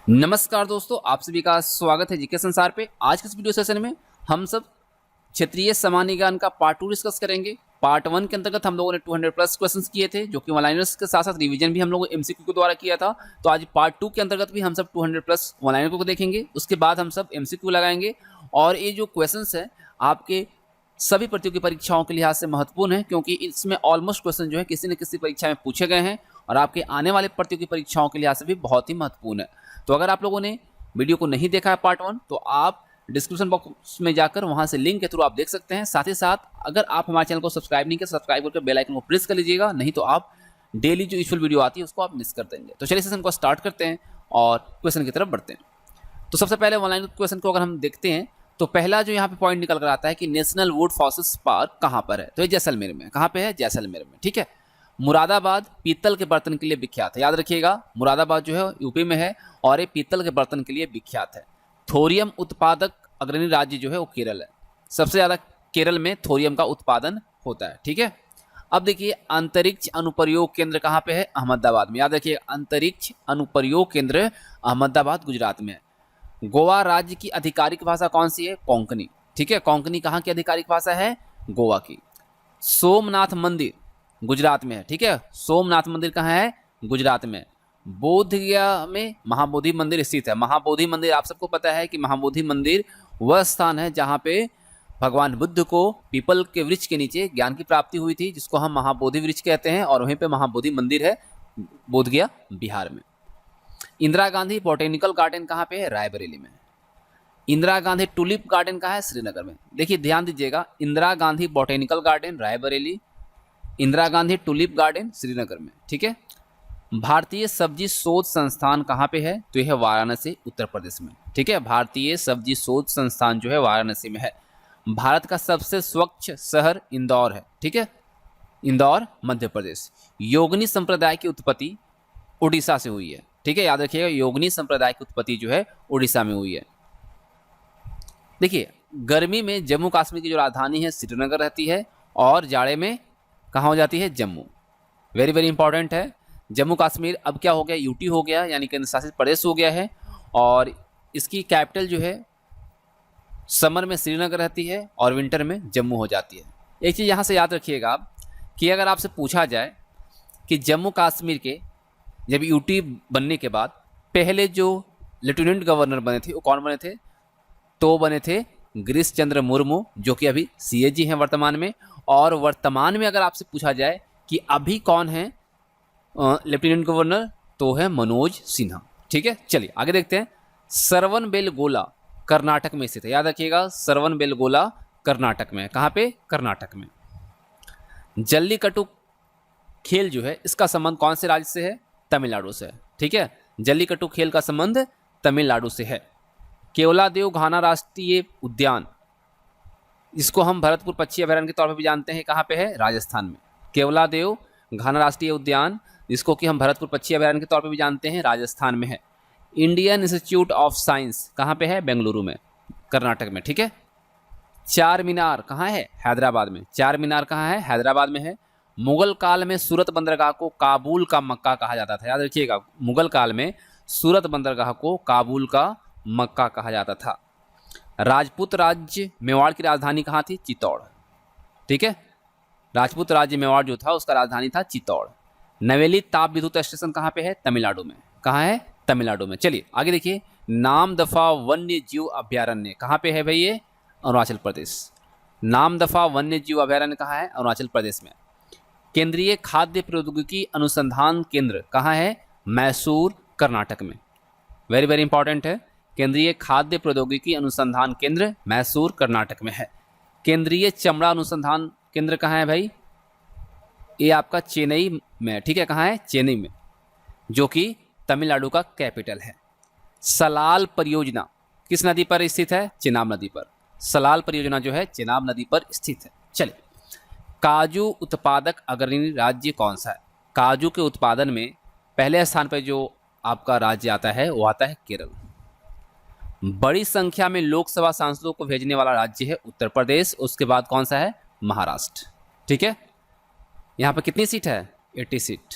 नमस्कार दोस्तों, आप सभी का स्वागत है जीके संसार पे। आज के इस वीडियो सेशन में हम सब क्षेत्रीय सामान्य ज्ञान का पार्ट 2 डिस्कस करेंगे। पार्ट 1 के अंतर्गत हम लोगों ने 200 प्लस क्वेश्चंस किए थे, जो कि वन लाइनर्स के साथ साथ रिवीजन भी हम लोगों एमसीक्यू के द्वारा किया था। तो आज पार्ट 2 के अंतर्गत भी हम सब 200 प्लस वन लाइनर को देखेंगे। उसके बाद हम सब एमसीक्यू लगाएंगे और ये जो क्वेश्चंस है आपके सभी प्रतियोगी परीक्षाओं के लिहाज से महत्वपूर्ण है, क्योंकि इसमें ऑलमोस्ट क्वेश्चन जो है किसी न किसी परीक्षा में पूछे गए हैं और आपके आने वाले प्रतियोगी परीक्षाओं के लिहाज से भी बहुत ही महत्वपूर्ण है। तो अगर आप लोगों ने वीडियो को नहीं देखा है पार्ट 1, तो आप डिस्क्रिप्शन बॉक्स में जाकर वहां से लिंक के थ्रू आप देख सकते हैं। साथ ही साथ अगर आप हमारे चैनल को सब्सक्राइब नहीं किया, सब्सक्राइब करके बेल आइकन को प्रेस कर लीजिएगा, नहीं तो आप डेली जो यूजफुल वीडियो आती है उसको आप मिस कर देंगे। तो चलिए सेशन को स्टार्ट करते हैं और क्वेश्चन की तरफ बढ़ते हैं। तो सबसे पहले ऑनलाइन क्वेश्चन को अगर हम देखते हैं तो पहला जो यहाँ पे पॉइंट निकल कर आता है कि नेशनल वुड फॉसिल्स पार्क कहाँ पर है, तो ये जैसलमेर में। कहाँ पे है? जैसलमेर में। ठीक है। मुरादाबाद पीतल के बर्तन के लिए विख्यात है, याद रखिएगा। मुरादाबाद जो है यूपी में है और ये पीतल के बर्तन के लिए विख्यात है। थोरियम उत्पादक अग्रणी राज्य जो है वो केरल है। सबसे ज्यादा केरल में थोरियम का उत्पादन होता है। ठीक है। अब देखिए अंतरिक्ष अनुप्रयोग केंद्र कहाँ पे है? अहमदाबाद में। याद रखिए अंतरिक्ष अनुप्रयोग केंद्र अहमदाबाद गुजरात में है। गोवा राज्य की आधिकारिक भाषा कौन सी है? कोंकणी। ठीक है। कोंकणी कहाँ की आधिकारिक भाषा है? गोवा की। सोमनाथ मंदिर गुजरात में है। ठीक है। सोमनाथ मंदिर कहाँ है? गुजरात में। बोधगया में महाबोधि मंदिर स्थित है। महाबोधि मंदिर आप सबको पता है कि महाबोधि मंदिर वह स्थान है जहाँ पे भगवान बुद्ध को पीपल के वृक्ष के नीचे ज्ञान की प्राप्ति हुई थी, जिसको हम महाबोधि वृक्ष कहते हैं, और वहीं पे महाबोधि मंदिर है बोधगया बिहार में। इंदिरा गांधी बोटेनिकल गार्डन कहाँ पे है? रायबरेली में। इंदिरा गांधी टूलिप गार्डन कहाँ है? श्रीनगर में। देखिए ध्यान दीजिएगा, Indira Gandhi botanical garden Raebareli, Indira Gandhi tulip garden Srinagar में। ठीक है। भारतीय सब्जी शोध संस्थान कहाँ पे है? तो यह है वाराणसी उत्तर प्रदेश में। ठीक है। भारतीय सब्जी शोध संस्थान जो है वाराणसी में है। भारत का सबसे स्वच्छ शहर इंदौर है। ठीक है। इंदौर मध्य प्रदेश। योगनी संप्रदाय की उत्पत्ति उड़ीसा से हुई है। ठीक है। याद रखिएगा योगनी संप्रदाय की उत्पत्ति जो है उड़ीसा में हुई है। देखिए गर्मी में जम्मू कश्मीर की जो राजधानी है श्रीनगर रहती है, और जाड़े में कहाँ हो जाती है? जम्मू। वेरी वेरी इंपॉर्टेंट है। जम्मू कश्मीर अब क्या हो गया? यूटी हो गया, यानी केंद्र शासित प्रदेश हो गया है, और इसकी कैपिटल जो है समर में श्रीनगर रहती है और विंटर में जम्मू हो जाती है। एक चीज़ यहाँ से याद रखिएगा आप कि अगर आपसे पूछा जाए कि जम्मू कश्मीर के जब यूटी बनने के बाद पहले जो लेफ्टिनेंट गवर्नर बने थे वो कौन बने थे? तो बने थे गिरीश चंद्र मुर्मू, जो कि अभी सीएजी हैं वर्तमान में। और वर्तमान में अगर आपसे पूछा जाए कि अभी कौन है लेफ्टिनेंट गवर्नर, तो है मनोज सिन्हा। ठीक है। चलिए आगे देखते हैं। सरवनबेलगोला कर्नाटक में स्थित है। याद रखिएगा सरवनबेलगोला कर्नाटक में है। कहाँ पे? कर्नाटक में। जल्लीकट्टू खेल जो है इसका संबंध कौन से राज्य से है? तमिलनाडु से है। ठीक है। जल्लीकट्टू खेल का संबंध तमिलनाडु से है। केवलादेव घाना राष्ट्रीय उद्यान, इसको हम भरतपुर पक्षी अभयारण्य के तौर पर भी जानते हैं, कहाँ पे है? राजस्थान में। केवलादेव घाना राष्ट्रीय उद्यान, जिसको कि हम भरतपुर पक्षी अभयारण्य के तौर पर भी जानते हैं, राजस्थान में है। इंडियन इंस्टीट्यूट ऑफ साइंस कहाँ पे है? बेंगलुरु में, कर्नाटक में। ठीक है। चार मीनार कहाँ है? हैदराबाद में। चार मीनार कहाँ है? हैदराबाद में है। मुगल काल में सूरत बंदरगाह को काबुल का मक्का कहा जाता था। याद रखिएगा मुगल काल में सूरत बंदरगाह को काबुल का मक्का कहा जाता था। राजपूत राज्य मेवाड़ की राजधानी कहाँ थी? चित्तौड़। ठीक है। राजपूत राज्य मेवाड़ जो था उसका राजधानी था चित्तौड़। नवेली ताप विद्युत स्टेशन कहाँ पे है? तमिलनाडु में। कहाँ है? तमिलनाडु में। चलिए आगे देखिए। नामदफा वन्य जीव अभयारण्य कहाँ पे है भाई? ये अरुणाचल प्रदेश। नामदफा वन्य जीव अभयारण्य कहाँ है? अरुणाचल प्रदेश में। केंद्रीय खाद्य प्रौद्योगिकी अनुसंधान केंद्र कहाँ है? मैसूर कर्नाटक में। वेरी वेरी इंपॉर्टेंट है। केंद्रीय खाद्य प्रौद्योगिकी अनुसंधान केंद्र मैसूर कर्नाटक में है। केंद्रीय चमड़ा अनुसंधान केंद्र कहाँ है भाई? ये आपका चेन्नई में। ठीक है। कहाँ है? चेन्नई में, जो कि तमिलनाडु का कैपिटल है। सलाल परियोजना किस नदी पर स्थित है? चेनाब नदी पर। सलाल परियोजना जो है चेनाब नदी पर स्थित है। चलिए काजू उत्पादक अग्रणी राज्य कौन सा है? काजू के उत्पादन में पहले स्थान पर जो आपका राज्य आता है वो आता है केरल। बड़ी संख्या में लोकसभा सांसदों को भेजने वाला राज्य है उत्तर प्रदेश। उसके बाद कौन सा है? महाराष्ट्र। ठीक है। यहाँ पर कितनी सीट है? 80 seat.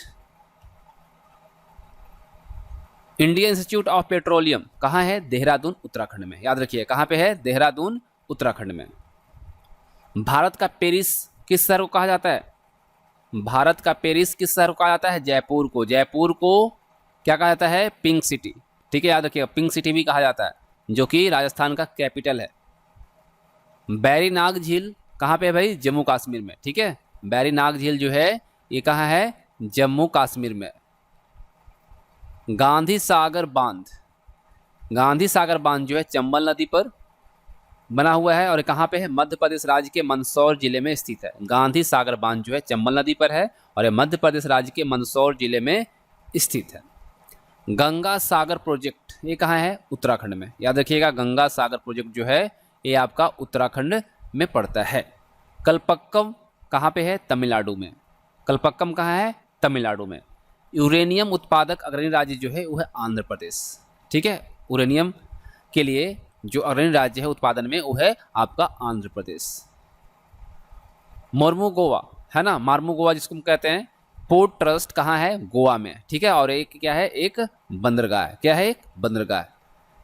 Indian institute of petroleum कहाँ है? देहरादून उत्तराखंड में। याद रखिए कहाँ पे है? देहरादून उत्तराखंड में। भारत का पेरिस किस शहर को कहा जाता है? भारत का पेरिस किस शहर को कहा जाता है? जयपुर को। जयपुर को क्या कहा जाता है? Pink city. ठीक है, याद रखिएगा पिंक सिटी भी कहा जाता है, जो कि राजस्थान का कैपिटल है। बैरीनाग झील कहाँ पे है भाई? जम्मू कश्मीर में। ठीक है, बैरीनाग झील जो है ये कहाँ है? जम्मू कश्मीर में। गांधी सागर बांध, गांधी सागर बांध जो है चंबल नदी पर बना हुआ है और कहाँ पे है? मध्य प्रदेश राज्य के मंदसौर जिले में स्थित है। गांधी सागर बांध जो है चंबल नदी पर है और ये मध्य प्रदेश राज्य के मंदसौर जिले में स्थित है। गंगा सागर प्रोजेक्ट ये कहाँ है? उत्तराखंड में। याद रखिएगा गंगा सागर प्रोजेक्ट जो है ये आपका उत्तराखंड में पड़ता है। कलपक्कम कहाँ पे है? तमिलनाडु में। कलपक्कम कहाँ है? तमिलनाडु में। यूरेनियम उत्पादक अग्रणी राज्य जो है वो है आंध्र प्रदेश। ठीक है, यूरेनियम के लिए जो अग्रणी राज्य है उत्पादन में वो है आपका आंध्र प्रदेश। मोर्मुगोवा है ना, मार्मुगोवा जिसको हम कहते हैं, पोर्ट ट्रस्ट कहाँ है? गोवा में। ठीक है, और एक क्या है? एक बंदरगाह है। क्या है? एक बंदरगाह है।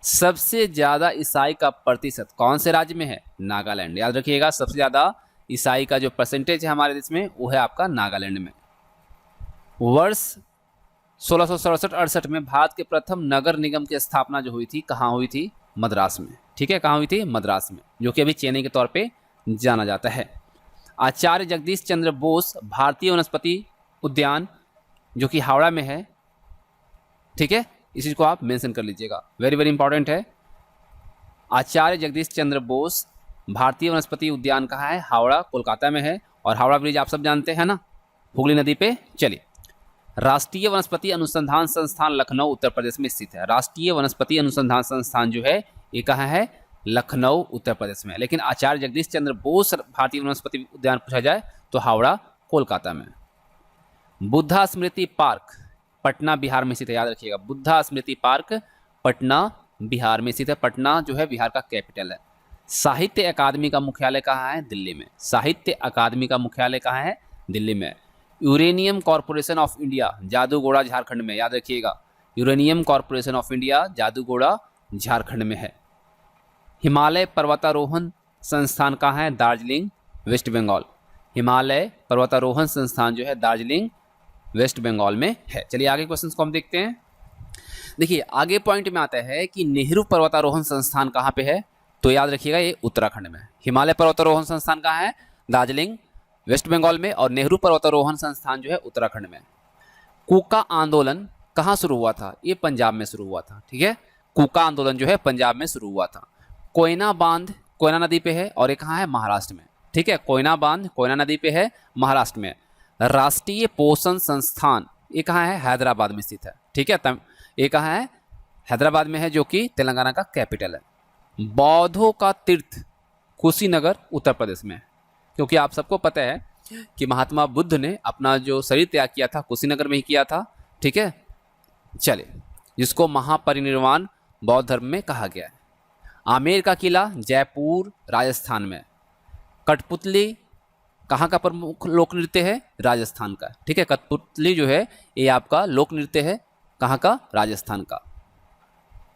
सबसे ज्यादा ईसाई का प्रतिशत कौन से राज्य में है? नागालैंड। याद रखिएगा सबसे ज्यादा ईसाई का जो परसेंटेज है हमारे देश में वो है आपका नागालैंड में। वर्ष 1667-68 में भारत के प्रथम नगर निगम की स्थापना जो हुई थी कहाँ हुई थी? मद्रास में। ठीक है, कहाँ हुई थी? मद्रास में, जो कि अभी चेन्नई के तौर पे जाना जाता है। आचार्य जगदीश चंद्र बोस भारतीय वनस्पति उद्यान जो कि हावड़ा में है। ठीक है, इस चीज को आप मेंशन कर लीजिएगा, वेरी वेरी इंपॉर्टेंट है। आचार्य जगदीश चंद्र बोस भारतीय वनस्पति उद्यान कहाँ है? हावड़ा, कोलकाता में है। और हावड़ा ब्रिज आप सब जानते हैं ना, हुगली नदी पे। चलिए, राष्ट्रीय वनस्पति अनुसंधान संस्थान लखनऊ उत्तर प्रदेश में स्थित है। राष्ट्रीय वनस्पति अनुसंधान संस्थान जो है ये कहाँ है? लखनऊ उत्तर प्रदेश में। लेकिन आचार्य जगदीश चंद्र बोस भारतीय वनस्पति उद्यान पूछा जाए तो हावड़ा, कोलकाता में। बुद्धा स्मृति पार्क पटना बिहार में स्थित है। याद रखिएगा बुद्धा स्मृति पार्क पटना बिहार में स्थित है। पटना जो है बिहार का कैपिटल है। साहित्य अकादमी का मुख्यालय कहाँ है? दिल्ली में। साहित्य अकादमी का मुख्यालय कहाँ है? दिल्ली में। Uranium corporation of India Jaduguda Jharkhand में। याद रखिएगा uranium corporation of India Jaduguda Jharkhand में है। हिमालय पर्वतारोहण संस्थान कहाँ है? दार्जिलिंग, वेस्ट बंगाल। हिमालय पर्वतारोहण संस्थान जो है दार्जिलिंग, वेस्ट बंगाल में है। चलिए आगे क्वेश्चंस को हम देखते हैं। देखिए आगे पॉइंट में आता है कि नेहरू पर्वतारोहण संस्थान कहाँ पे है? तो याद रखिएगा ये उत्तराखंड में। हिमालय पर्वतारोहण संस्थान कहाँ है? दार्जिलिंग, वेस्ट बंगाल में। और नेहरू पर्वतारोहण संस्थान जो है उत्तराखंड में। कूका आंदोलन कहाँ शुरू हुआ था? ये पंजाब में शुरू हुआ था। ठीक है, कूका आंदोलन जो है पंजाब में शुरू हुआ था। कोयना बांध कोयना नदी पे है और ये कहाँ है? महाराष्ट्र में। ठीक है, कोयना बांध कोयना नदी पे है, महाराष्ट्र में। राष्ट्रीय पोषण संस्थान ये कहाँ है? हैदराबाद में स्थित है। ठीक है, ये कहाँ है? हैदराबाद में है, जो कि तेलंगाना का कैपिटल है। बौद्धों का तीर्थ कुशीनगर उत्तर प्रदेश में, क्योंकि आप सबको पता है कि महात्मा बुद्ध ने अपना जो शरीर त्याग किया था कुशीनगर में ही किया था। ठीक है, चलिए, जिसको महापरिनिर्वाण बौद्ध धर्म में कहा गया है। आमेर का किला जयपुर राजस्थान में। कठपुतली कहाँ का प्रमुख लोक नृत्य है? राजस्थान का। ठीक है, कठपुतली जो है ये आपका लोक नृत्य है, कहाँ का? राजस्थान का।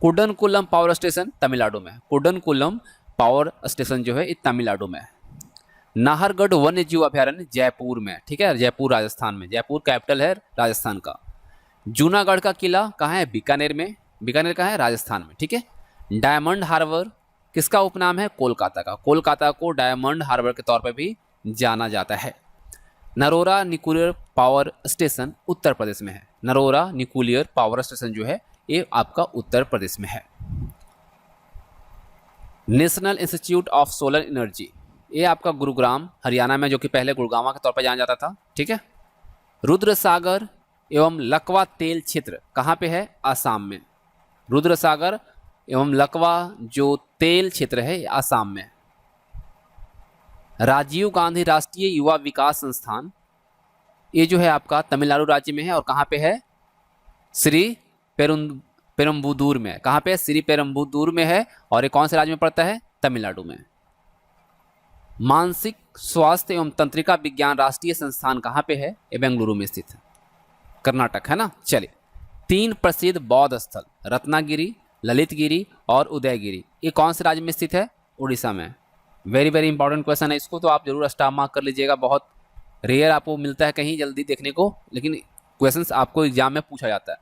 कुडनकुलम पावर स्टेशन तमिलनाडु में। कुडनकुलम पावर स्टेशन जो है ये तमिलनाडु में है। नाहरगढ़ वन्य जीव अभयारण्य जयपुर में। ठीक है, जयपुर राजस्थान में। जयपुर कैपिटल है राजस्थान का। जूनागढ़ का किला कहाँ है? बीकानेर में। बीकानेर कहाँ है? राजस्थान में। ठीक है, डायमंड हार्बर किसका उपनाम है? कोलकाता का। कोलकाता को डायमंड हार्बर के तौर पर भी जाना जाता है। Narora nuclear power station Uttar Pradesh में है। नरोरा न्यूक्लियर पावर स्टेशन जो है ये आपका उत्तर प्रदेश में है। National institute of solar energy ये आपका गुरुग्राम हरियाणा में, जो कि पहले गुड़गांव के तौर पर जाना जाता था। ठीक है, रुद्र सागर एवं लकवा तेल क्षेत्र कहाँ पे है? आसाम में। रुद्र सागर एवं लकवा जो तेल क्षेत्र है आसाम में। राजीव गांधी राष्ट्रीय युवा विकास संस्थान ये जो है आपका तमिलनाडु राज्य में है और कहाँ पे है? श्री पेरुम्बुदूर में। कहाँ पे है? श्री पेरुम्बुदूर में है और ये कौन से राज्य में पड़ता है? तमिलनाडु में। मानसिक स्वास्थ्य एवं तंत्रिका विज्ञान राष्ट्रीय संस्थान कहाँ पे है? ये बेंगलुरु में स्थित है, कर्नाटक है ना। चलिए 3 प्रसिद्ध बौद्ध स्थल रत्नागिरी, ललितगिरी और उदयगिरी, ये कौन से राज्य में स्थित है? उड़ीसा में। वेरी वेरी इंपॉर्टेंट क्वेश्चन है, इसको तो आप जरूर स्टार मार्क कर लीजिएगा। बहुत रेयर आपको मिलता है कहीं जल्दी देखने को, लेकिन क्वेश्चंस आपको एग्जाम में पूछा जाता है।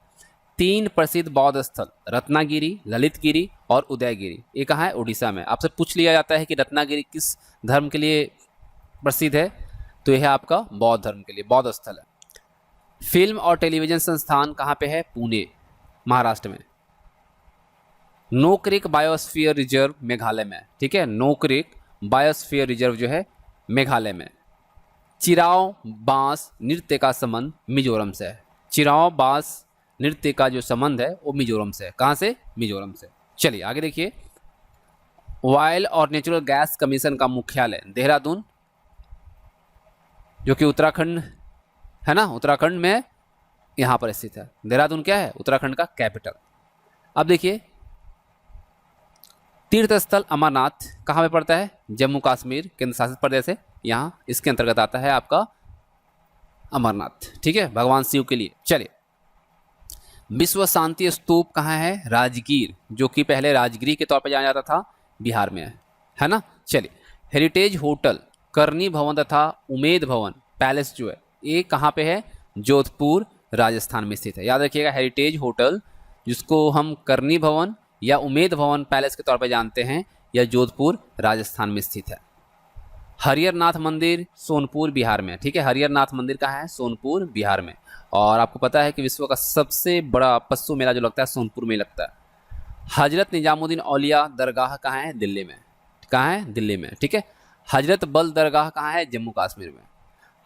3 प्रसिद्ध बौद्ध स्थल रत्नागिरी, ललितगिरी और उदयगिरी, ये कहाँ है? उड़ीसा में। आपसे पूछ लिया जाता है कि रत्नागिरी किस धर्म के लिए प्रसिद्ध है, तो यह है आपका बौद्ध धर्म के लिए बौद्ध स्थल है। फिल्म और टेलीविजन संस्थान कहाँ पे है? पुणे, महाराष्ट्र में। नोक्रेक बायोस्फीयर रिजर्व मेघालय में, ठीक है, नोक्रेक बायोस्फीयर रिजर्व जो है मेघालय में। चिराव बांस नृत्य का संबंध मिजोरम से है। चिराव बांस नृत्य का जो संबंध है वो मिजोरम से है। कहाँ से? मिजोरम से। चलिए आगे देखिए। ऑयल और नेचुरल गैस कमीशन का मुख्यालय देहरादून, जो कि उत्तराखंड है ना, उत्तराखंड में यहाँ पर स्थित है। देहरादून क्या है? उत्तराखंड का कैपिटल। अब देखिए, तीर्थ स्थल अमरनाथ कहाँ पे पड़ता है? जम्मू कश्मीर केंद्र शासित प्रदेश है, यहाँ इसके अंतर्गत आता है आपका अमरनाथ, ठीक है, भगवान शिव के लिए। चलिए, विश्व शांति स्तूप कहाँ है? राजगीर, जो कि पहले राजगिरी के तौर पर जाना जाता था, बिहार में है ना। चलिए, हेरिटेज होटल करनी भवन तथा उमेद भवन पैलेस जो है ये कहाँ पे है? जोधपुर राजस्थान में स्थित है। याद रखिएगा, हेरिटेज होटल जिसको हम करनी भवन या उमेद भवन पैलेस के तौर पर जानते हैं, यह जोधपुर राजस्थान में स्थित है। हरिहर नाथ मंदिर सोनपुर बिहार में, ठीक है, हरिहर नाथ मंदिर कहाँ है? सोनपुर बिहार में। और आपको पता है कि विश्व का सबसे बड़ा पशु मेला जो लगता है सोनपुर में लगता है। हजरत निजामुद्दीन औलिया दरगाह कहाँ है? दिल्ली में। कहाँ है? दिल्ली में, ठीक है। हजरत बल दरगाह कहाँ है? जम्मू कश्मीर में।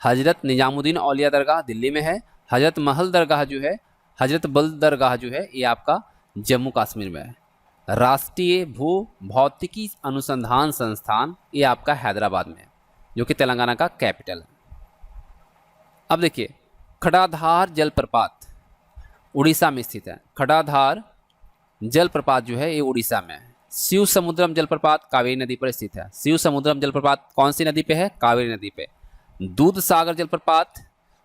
हजरत निजामुद्दीन औलिया दरगाह दिल्ली में है। हजरत महल दरगाह जो है, हजरत बल दरगाह जो है, ये आपका जम्मू कश्मीर में है। राष्ट्रीय भू भौतिकी अनुसंधान संस्थान ये आपका हैदराबाद में है, जो कि तेलंगाना का कैपिटल है। अब देखिए, खड़ाधार जलप्रपात उड़ीसा में स्थित है। खड़ाधार जलप्रपात जो है ये उड़ीसा में है। शिव समुद्रम जलप्रपात कावेरी नदी पर स्थित है। शिव समुद्रम जलप्रपात कौन सी नदी पे है? कावेरी नदी पे। दूध सागर जलप्रपात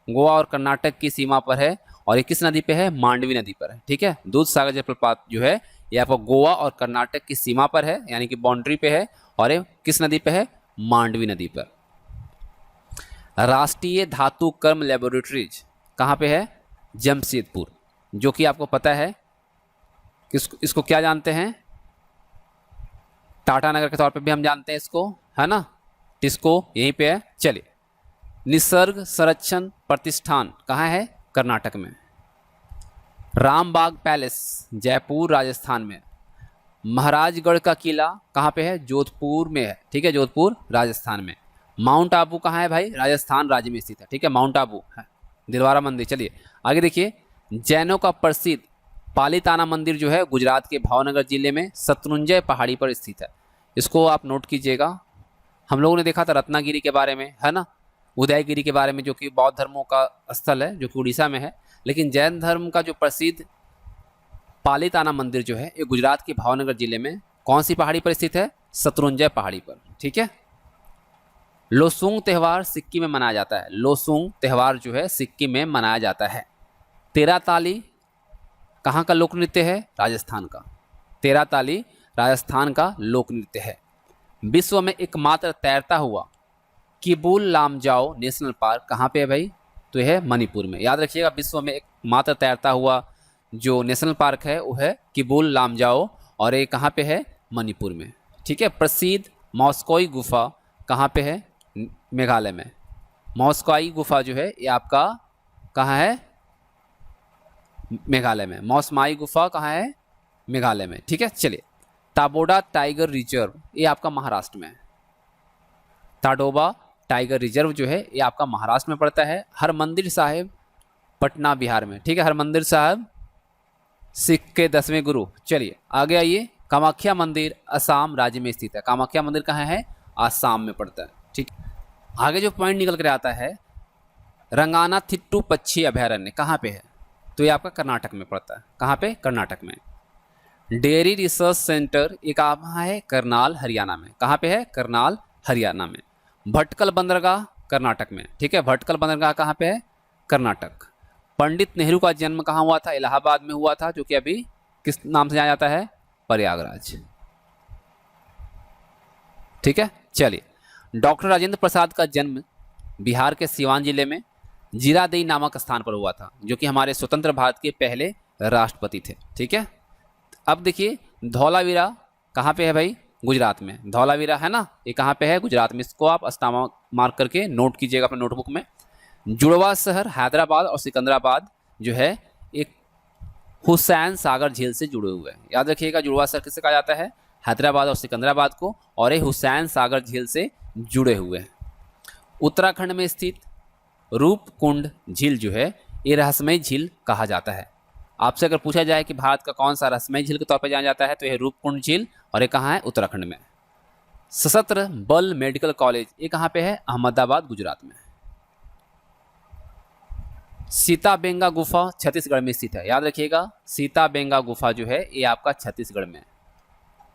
गोवा और कर्नाटक की सीमा पर है, और ये किस नदी पे है? मांडवी नदी पर है, ठीक है। दूध सागर जलप्रपात जो है ये आपको गोवा और कर्नाटक की सीमा पर है, यानी कि बाउंड्री पे है, और ये किस नदी पे है? मांडवी नदी पर। राष्ट्रीय धातु कर्म लेबोरेटरीज कहाँ पे है? जमशेदपुर, जो कि आपको पता है इसको क्या जानते हैं? टाटा नगर के तौर पे भी हम जानते हैं इसको, है ना, टिस्को यहीं पे है। चलिए, निसर्ग संरक्षण प्रतिष्ठान कहाँ है? कर्नाटक में। रामबाग पैलेस जयपुर राजस्थान में। महाराजगढ़ का किला कहाँ पे है? जोधपुर में है, ठीक है, जोधपुर राजस्थान में। माउंट आबू कहाँ है भाई? राजस्थान राज्य में स्थित है, ठीक है, माउंट आबू है। दिलवारा मंदिर। चलिए आगे देखिए, जैनों का प्रसिद्ध पालीताना मंदिर जो है गुजरात के भावनगर जिले में शत्रुंजय पहाड़ी पर स्थित है। इसको आप नोट कीजिएगा। हम लोगों ने देखा था रत्नागिरी के बारे में, है ना, उदयगिरी के बारे में, जो कि बौद्ध धर्मों का स्थल है, जो कि उड़ीसा में है। लेकिन जैन धर्म का जो प्रसिद्ध पालीताना मंदिर जो है ये गुजरात के भावनगर जिले में कौन सी पहाड़ी पर स्थित है? शत्रुंजय पहाड़ी पर, ठीक है। लोसुंग त्यौहार सिक्किम में मनाया जाता है। लोसुंग त्यौहार जो है सिक्किम में मनाया जाता है। तेरा ताली कहाँ का लोक नृत्य है? राजस्थान का। तेरा ताली राजस्थान का लोक नृत्य है। विश्व में एकमात्र तैरता हुआ किबुल लामजाओ नेशनल पार्क कहाँ पे है भाई? तो यह है मणिपुर में। याद रखिएगा, विश्व में एकमात्र तैरता हुआ जो नेशनल पार्क है वो है किबुल लामजाओ, और ये कहाँ पे है? मणिपुर में, ठीक है। प्रसिद्ध मॉस्कोई गुफा कहाँ पे है? मेघालय में। मॉस्कोई गुफा जो है ये आपका कहाँ है? मेघालय में। मौसमाई गुफा कहाँ है? मेघालय में, ठीक है। चलिए, ताडोबा टाइगर रिजर्व ये आपका महाराष्ट्र में है। ताडोबा टाइगर रिजर्व जो है ये आपका महाराष्ट्र में पड़ता है। हरमंदिर साहिब पटना बिहार में, ठीक है, हरमंदिर साहिब सिख के 10वें गुरु। चलिए आगे आइए, कामाख्या मंदिर असम राज्य में स्थित है। कामाख्या मंदिर कहाँ है? आसाम में पड़ता है, ठीक। आगे जो पॉइंट निकल कर आता है, रंगाना थिट्टू पक्षी अभयारण्य कहाँ पे है? तो ये आपका कर्नाटक में पड़ता है। कहाँ पे? कर्नाटक में। डेयरी रिसर्च सेंटर ये कहाँ है? करनाल हरियाणा में। कहाँ पे है? करनाल हरियाणा में। भटकल बंदरगाह कर्नाटक में, ठीक है, भटकल बंदरगाह कहाँ पे है? कर्नाटक। पंडित नेहरू का जन्म कहाँ हुआ था? इलाहाबाद में हुआ था, जो कि अभी किस नाम से जाना जाता है? प्रयागराज। ठीक है, चलिए। डॉक्टर राजेंद्र प्रसाद का जन्म बिहार के सिवान जिले में जीरादेई नामक स्थान पर हुआ था, जो कि हमारे स्वतंत्र भारत के पहले राष्ट्रपति थे। ठीक है, अब देखिए धौलावीरा कहाँ पे है भाई? गुजरात में। धौलावीरा है ना, ये कहाँ पे है? गुजरात में। इसको आप स्टार मार्क करके नोट कीजिएगा अपने नोटबुक में। जुड़वा शहर हैदराबाद और सिकंदराबाद जो है एक हुसैन सागर झील से जुड़े हुए हैं। याद रखिएगा, जुड़वा शहर किसे कहा जाता है? हैदराबाद और सिकंदराबाद को, और ये हुसैन सागर झील से जुड़े हुए हैं। उत्तराखंड में स्थित रूपकुंड झील जो है ये रहस्यमय झील कहा जाता है। आपसे अगर पूछा जाए कि भारत का कौन सा रहस्यमय झील के तौर पर जाना जाता है, तो यह रूपकुंड झील, और ये कहाँ है? उत्तराखंड में। सशस्त्र बल मेडिकल कॉलेज ये कहाँ पे है? अहमदाबाद, गुजरात में। सीताबेंगा गुफा छत्तीसगढ़ में स्थित है। याद रखिएगा, सीताबेंगा गुफा जो है ये आपका छत्तीसगढ़ में है।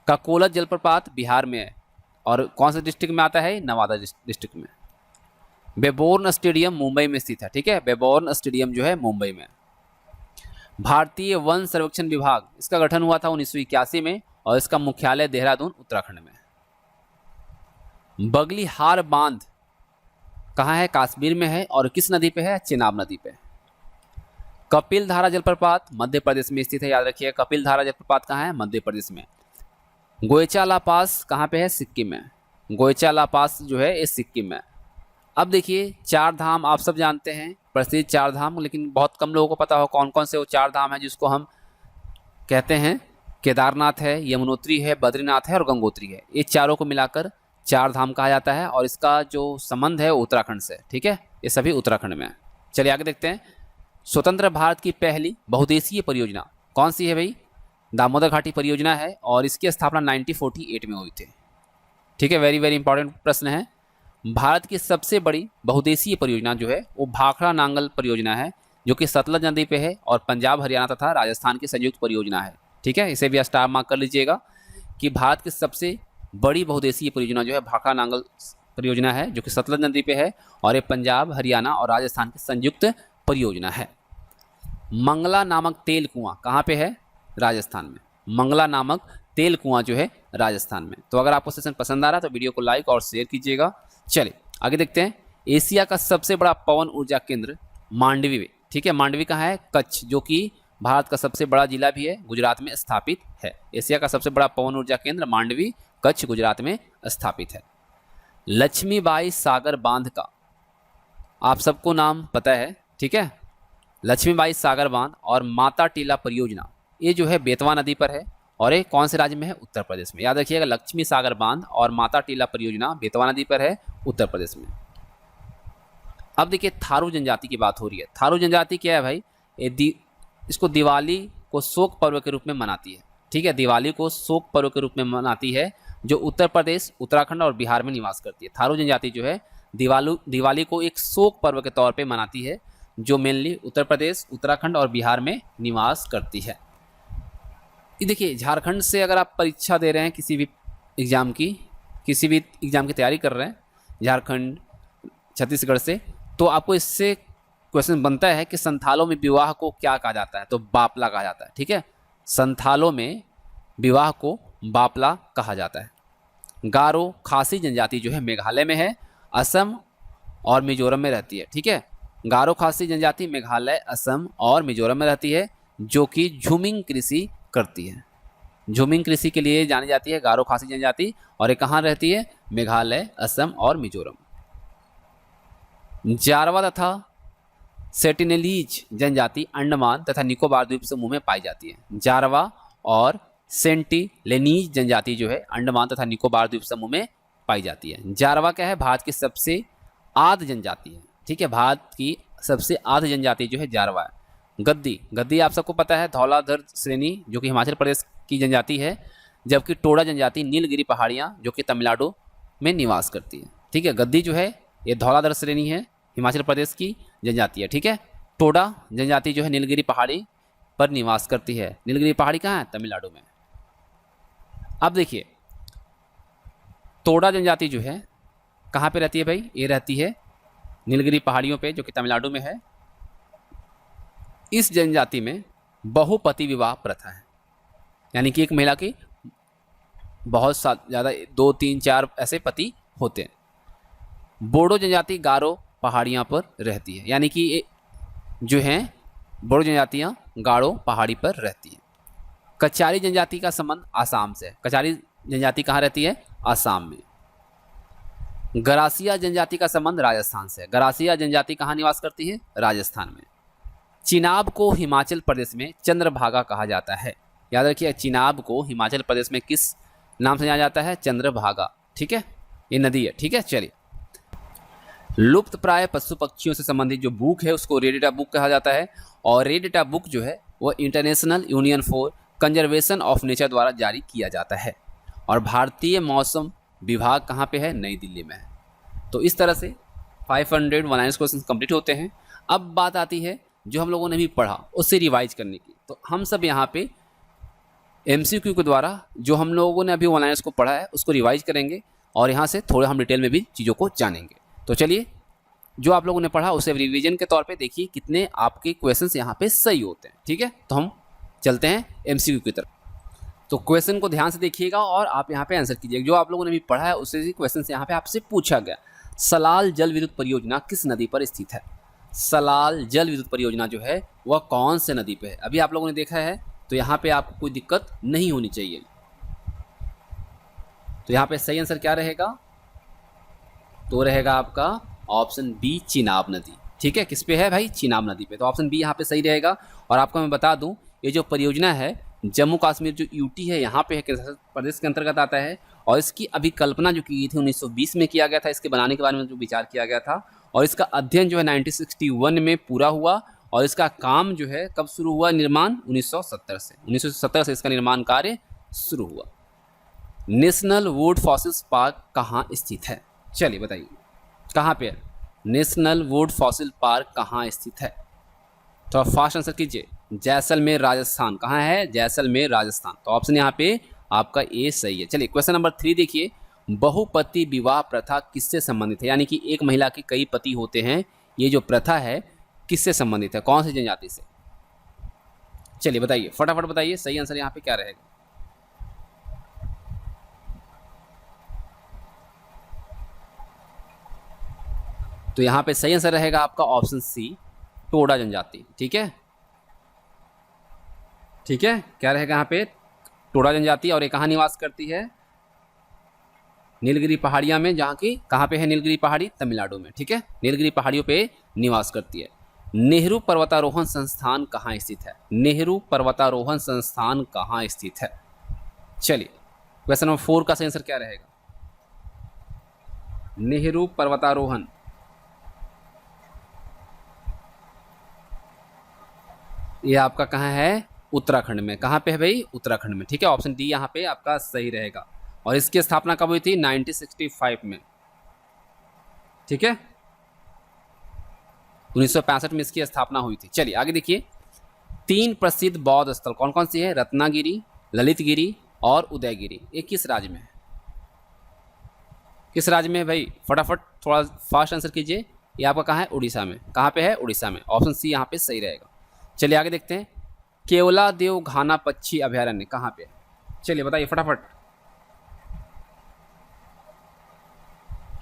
ककोलत जलप्रपात बिहार में है, और कौन से डिस्ट्रिक्ट में आता है? नवादा डिस्ट्रिक्ट में। बेबोर्न स्टेडियम मुंबई में स्थित है। ठीक है, बेबोर्न स्टेडियम जो है मुंबई में। भारतीय वन सर्वेक्षण विभाग, इसका गठन हुआ था 1981 में, और इसका मुख्यालय देहरादून, उत्तराखंड में। बगलीहार बांध कहाँ है? कश्मीर में है, और किस नदी पे है? चेनाब नदी पे। कपिल धारा जलप्रपात मध्य प्रदेश में स्थित है। याद रखिए, कपिल धारा जलप्रपात कहाँ है? मध्य प्रदेश में। गोयचाला पास कहाँ पे है? सिक्किम में। गोयचाला पास जो है ये सिक्किम में। अब देखिए, चार धाम आप सब जानते हैं, प्रसिद्ध चार धाम, लेकिन बहुत कम लोगों को पता हो कौन कौन से वो चार धाम हैं जिसको हम कहते हैं। केदारनाथ है, यमुनोत्री है, बद्रीनाथ है और गंगोत्री है। ये चारों को मिलाकर चार धाम कहा जाता है, और इसका जो संबंध है वो उत्तराखंड से। ठीक है, ये सभी उत्तराखंड में है। चलिए आगे देखते हैं। स्वतंत्र भारत की पहली बहुउद्देशीय परियोजना कौन सी है भाई? दामोदर घाटी परियोजना है, और इसकी स्थापना 1948 में हुई थी। ठीक है, वेरी वेरी इंपॉर्टेंट प्रश्न है। भारत की सबसे बड़ी बहुउद्देशीय परियोजना जो है वो भाखड़ा नांगल परियोजना है, जो कि सतलज नदी पे है, और पंजाब, हरियाणा तथा राजस्थान की संयुक्त परियोजना है। ठीक है, इसे भी स्टार मार्क कर लीजिएगा कि भारत की सबसे बड़ी बहुउद्देशीय परियोजना जो है भाखड़ा नांगल परियोजना है, जो कि सतलज नदी पे है, और ये पंजाब, हरियाणा और राजस्थान की संयुक्त परियोजना है। मंगला नामक तेल कुआं कहाँ पे है? राजस्थान में। मंगला नामक तेल कुआं जो है राजस्थान में। तो अगर आपको सेशन पसंद आ रहा है तो वीडियो को लाइक और शेयर कीजिएगा। चलिए आगे देखते हैं। एशिया का सबसे बड़ा पवन ऊर्जा केंद्र मांडवी में। ठीक है, मांडवी कहाँ है? कच्छ, जो कि भारत का सबसे बड़ा जिला भी है, गुजरात में स्थापित है। एशिया का सबसे बड़ा पवन ऊर्जा केंद्र मांडवी, कच्छ, गुजरात में स्थापित है। लक्ष्मीबाई सागर बांध का आप सबको नाम पता है। ठीक है, लक्ष्मीबाई सागर बांध और माता टीला परियोजना ये जो है बेतवा नदी पर है, और ये कौन से राज्य में है? उत्तर प्रदेश में। याद रखिएगा, लक्ष्मी सागर बांध और माता टीला परियोजना बेतवा नदी पर है, उत्तर प्रदेश में। अब देखिए, थारू जनजाति की बात हो रही है। थारू जनजाति क्या है भाई? इसको दिवाली को शोक पर्व के रूप में मनाती है। ठीक है, दिवाली को शोक पर्व के रूप में मनाती है, जो उत्तर प्रदेश, उत्तराखंड और बिहार में निवास करती है। थारू जनजाति जो है दिवाली को एक शोक पर्व के तौर पे मनाती है, जो मेनली उत्तर प्रदेश, उत्तराखंड और बिहार में निवास करती है। ये देखिए, झारखंड से अगर आप परीक्षा दे रहे हैं किसी भी एग्ज़ाम की तैयारी कर रहे हैं, झारखंड, छत्तीसगढ़ से, तो आपको इससे क्वेश्चन बनता है कि संथालों में विवाह को क्या कहा जाता है? तो बापला कहा जाता है। ठीक है, संथालों में विवाह को बापला कहा जाता है। गारो खासी जनजाति जो है मेघालय में है, असम और मिजोरम में रहती है। ठीक है, गारो खासी जनजाति मेघालय, असम और मिजोरम में रहती है, जो कि झूमिंग कृषि करती है। झूमिंग कृषि के लिए जानी जाती है गारो खासी जनजाति, और ये कहाँ रहती है? मेघालय, असम और मिजोरम। जारवा तथा सेंटिनेलीज जनजाति अंडमान तथा निकोबार द्वीप समूह में पाई जाती है। जारवा और सेंटिनेलीज जनजाति जो है अंडमान तथा निकोबार द्वीप समूह में पाई जाती है। जारवा क्या है? भारत की सबसे आद्य जनजाति है। ठीक है, भारत की सबसे आद्य जनजाति जो है जारवा है। गद्दी आप सबको पता है, धौलाधर श्रेणी जो कि हिमाचल प्रदेश की जनजाति है, जबकि टोडा जनजाति नीलगिरी पहाड़ियाँ जो कि तमिलनाडु में निवास करती है। ठीक है, गद्दी जो है ये धौलाधर श्रेणी है, हिमाचल प्रदेश की जनजाति है। ठीक है, टोडा जनजाति जो है नीलगिरी पहाड़ी पर निवास करती है। नीलगिरी पहाड़ी कहाँ है? तमिलनाडु में। अब देखिए, टोडा जनजाति जो है कहाँ पे रहती है भाई? ये रहती है नीलगिरी पहाड़ियों पे, जो कि तमिलनाडु में है। इस जनजाति में बहुपति विवाह प्रथा है, यानी कि एक महिला की बहुत ज़्यादा 2 3 4 ऐसे पति होते हैं। बोडो जनजाति गारो पहाड़ियाँ पर रहती है, यानी कि जो हैं बोडो जनजातियाँ गारो पहाड़ी पर रहती हैं। कचारी जनजाति का संबंध आसाम से है। कचारी जनजाति कहाँ रहती है? आसाम में। गरासिया जनजाति का संबंध राजस्थान से है। गरासिया जनजाति कहाँ निवास करती है? राजस्थान में। चिनाब को हिमाचल प्रदेश में चंद्रभागा कहा जाता है। याद रखिए, चिनाब को हिमाचल प्रदेश में किस नाम से जाना जाता है? चंद्रभागा। ठीक है, ये नदी है। ठीक है, चलिए। लुप्त प्राय पशु पक्षियों से संबंधित जो बुक है उसको रेड डेटा बुक कहा जाता है, और रेड डेटा बुक जो है वो international union for conservation of nature द्वारा जारी किया जाता है। और भारतीय मौसम विभाग कहाँ पे है? नई दिल्ली में है। तो इस तरह से 500 वन लाइनर्स क्वेश्चन कंप्लीट होते हैं। अब बात आती है जो हम लोगों ने भी पढ़ा उससे रिवाइज करने की। तो हम सब यहाँ पे MCQ के द्वारा जो हम लोगों ने अभी वन लाइनर्स को पढ़ा है उसको रिवाइज करेंगे, और यहाँ से थोड़ा हम डिटेल में भी चीज़ों को जानेंगे। तो चलिए, जो आप लोगों ने पढ़ा उसे रिवीजन के तौर पे देखिए कितने आपके क्वेश्चंस यहाँ पे सही होते हैं। ठीक है, तो हम चलते हैं MCQ की तरफ। तो क्वेश्चन को ध्यान से देखिएगा और आप यहाँ पे आंसर कीजिएगा। जो आप लोगों ने भी पढ़ा है उससे ही क्वेश्चन यहाँ पे आपसे पूछा गया। सलाल जल विद्युत परियोजना किस नदी पर स्थित है? सलाल जल विद्युत परियोजना जो है वह कौन से नदी पे है? अभी आप लोगों ने देखा है, तो यहाँ पे आपको कोई दिक्कत नहीं होनी चाहिए। तो यहाँ पे सही आंसर क्या रहेगा? तो रहेगा आपका ऑप्शन बी, चिनाब नदी। ठीक है, किस पे है भाई? चिनाब नदी पे। तो ऑप्शन बी यहाँ पे सही रहेगा। और आपको मैं बता दूं, ये जो परियोजना है जम्मू कश्मीर जो यूटी है यहाँ पे है, केंद्र शासित प्रदेश के अंतर्गत आता है। और इसकी अभिकल्पना जो की गई थी 1920 में किया गया था, इसके बनाने के बारे में जो विचार किया गया था, और इसका अध्ययन जो है 1961 में पूरा हुआ। और इसका काम जो है कब शुरू हुआ? निर्माण 1970 से इसका निर्माण कार्य शुरू हुआ। नेशनल वुड फॉसिल्स पार्क कहाँ स्थित है? चलिए बताइए कहाँ पे है नेशनल वुड फॉसिल पार्क? कहाँ स्थित है? तो फास्ट आंसर कीजिए। जैसलमेर राजस्थान। कहाँ है? जैसलमेर राजस्थान। तो ऑप्शन यहाँ पे आपका ए सही है। चलिए क्वेश्चन नंबर 3 देखिए। बहुपति विवाह प्रथा किससे संबंधित है? यानी कि एक महिला के कई पति होते हैं, ये जो प्रथा है किससे संबंधित है? कौन सी जनजाति से? चलिए बताइए, फटाफट बताइए सही आंसर यहाँ पे क्या रहेगा। तो यहाँ पे सही आंसर रहेगा आपका ऑप्शन सी, टोडा जनजाति। ठीक है, ठीक है, क्या रहेगा यहाँ पे? टोडा जनजाति। और ये कहाँ निवास करती है? नीलगिरी पहाड़ियाँ में, जहाँ की कहाँ पे है नीलगिरी पहाड़ी? तमिलनाडु में। ठीक है, नीलगिरी पहाड़ियों पे निवास करती है। नेहरू पर्वतारोहण संस्थान कहाँ स्थित है? नेहरू पर्वतारोहण संस्थान कहाँ स्थित है? चलिए क्वेश्चन नंबर 4 का सही आंसर क्या रहेगा? नेहरू पर्वतारोहण ये आपका कहाँ है? उत्तराखंड में। कहाँ पे है भाई? उत्तराखंड में। ठीक है, ऑप्शन डी यहाँ पे आपका सही रहेगा। और इसकी स्थापना कब हुई थी? 1965 में। ठीक है, 1965 में इसकी स्थापना हुई थी। चलिए आगे देखिए। 3 प्रसिद्ध बौद्ध स्थल कौन कौन सी है? रत्नागिरी, ललितगिरी और उदयगिरी। ये किस राज्य में है? किस राज्य में है भाई? फटाफट थोड़ा फास्ट आंसर कीजिए। ये आपका कहाँ है? उड़ीसा में। कहाँ पे है? उड़ीसा में। ऑप्शन सी यहाँ पे सही रहेगा। चलिए आगे देखते हैं। केवलादेव घाना पक्षी अभयारण्य कहाँ पे है? चलिए बताइए फटाफट।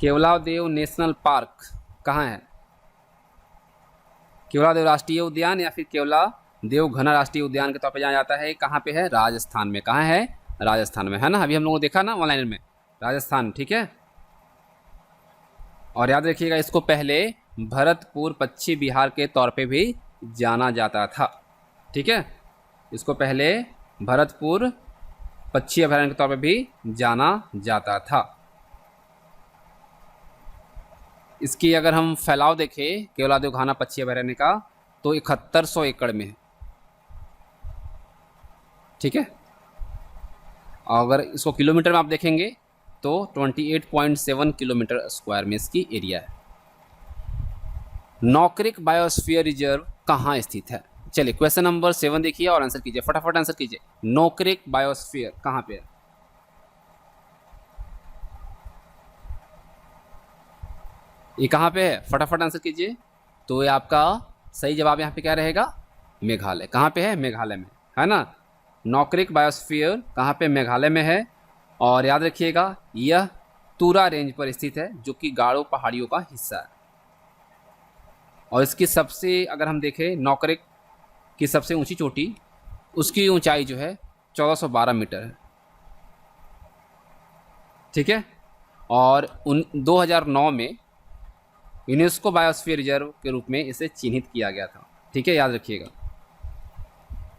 केवलादेव नेशनल पार्क कहाँ है? केवलादेव राष्ट्रीय उद्यान या फिर केवलादेव घना राष्ट्रीय उद्यान के तौर पर जाना जाता है। कहाँ पे है? राजस्थान में। कहाँ है? राजस्थान में, है ना। अभी हम लोगों ने देखा ना ऑनलाइन में, राजस्थान। ठीक है, और याद रखिएगा इसको पहले भरतपुर पश्चिम बिहार के तौर पे भी जाना जाता था। ठीक है, इसको पहले भरतपुर पक्षी अभयारण्य के तौर पे भी जाना जाता था। इसकी अगर हम फैलाव देखें केवलादेव घाना पक्षी अभयारण्य का, तो 7100 एकड़ में है। ठीक है, और अगर इसको किलोमीटर में आप देखेंगे तो 28.7 किलोमीटर स्क्वायर में इसकी एरिया है। नौकरिक बायोस्फीयर रिजर्व कहाँ स्थित है? चलिए क्वेश्चन नंबर 7 देखिए और आंसर कीजिए, फटाफट आंसर कीजिए। नौकरिक बायोस्फीयर कहाँ पे है? ये कहाँ पे है? फटाफट आंसर कीजिए। तो ये आपका सही जवाब यहाँ पे क्या रहेगा? मेघालय। कहाँ पे है? मेघालय में, है ना। नॉकरेक बायोस्फीयर कहाँ पे? मेघालय में है। और याद रखिएगा यह तुरा रेंज पर स्थित है जो कि गारो पहाड़ियों का हिस्सा है। और इसकी सबसे, अगर हम देखें नॉकरेक की सबसे ऊंची चोटी, उसकी ऊंचाई जो है 1412 मीटर है। ठीक है। और 2009 में यूनेस्को बायोस्फीयर रिजर्व के रूप में इसे चिन्हित किया गया था। ठीक है, याद रखिएगा।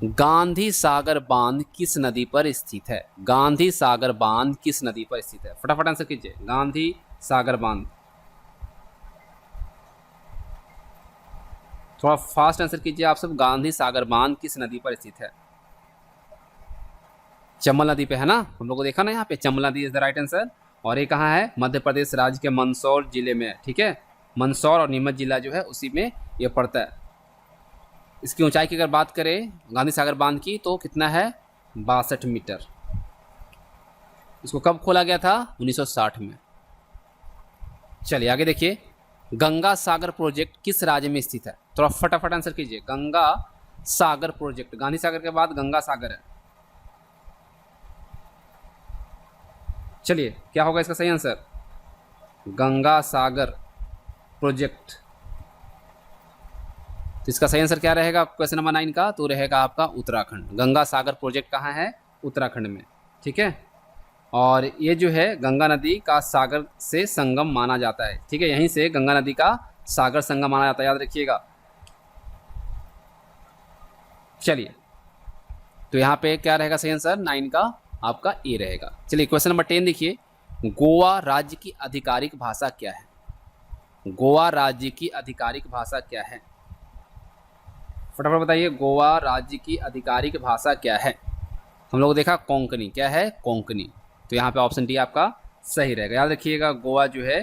गांधी सागर बांध किस नदी पर स्थित है? गांधी सागर बांध किस नदी पर स्थित है? फटाफट आंसर कीजिए। गांधी सागर बांध, थोड़ा फास्ट आंसर कीजिए आप सब। गांधी सागर बांध किस नदी पर स्थित है? चंबल नदी पे, है ना। हम लोग को देखा ना यहाँ पे, चंबल नदी इज द राइट आंसर। और ये कहाँ है? मध्य प्रदेश राज्य के मंदसौर जिले में है। ठीक है, मंदसौर और नीमच जिला जो है उसी में ये पड़ता है। इसकी ऊंचाई की अगर बात करें गांधी सागर बांध की, तो कितना है? 62 मीटर। इसको कब खोला गया था? 1960 में। चलिए आगे देखिए, गंगा सागर प्रोजेक्ट किस राज्य में स्थित है? थोड़ा फटाफट आंसर कीजिए। गंगा सागर प्रोजेक्ट, गांधी सागर के बाद गंगा सागर है। चलिए क्या होगा इसका सही आंसर? गंगा सागर प्रोजेक्ट। तो इसका सही आंसर क्या रहेगा क्वेश्चन नंबर 9 का? तो रहेगा आपका उत्तराखंड। गंगा सागर प्रोजेक्ट कहाँ है? उत्तराखंड में। ठीक है। और ये जो है गंगा नदी का सागर से संगम माना जाता है। ठीक है, यहीं से गंगा नदी का सागर संगम माना जाता है, याद रखिएगा। चलिए, तो यहाँ पे क्या रहेगा सही आंसर? 9 का आपका ए रहेगा। चलिए क्वेश्चन नंबर 10 देखिए, गोवा राज्य की आधिकारिक भाषा क्या है? गोवा राज्य की आधिकारिक भाषा क्या है? फटाफट बताइए, गोवा राज्य की आधिकारिक भाषा क्या है? हम लोग देखा कोंकणी, क्या है? कोंकणी। तो यहाँ पे ऑप्शन डी आपका सही रहेगा। याद रखिएगा गोवा जो है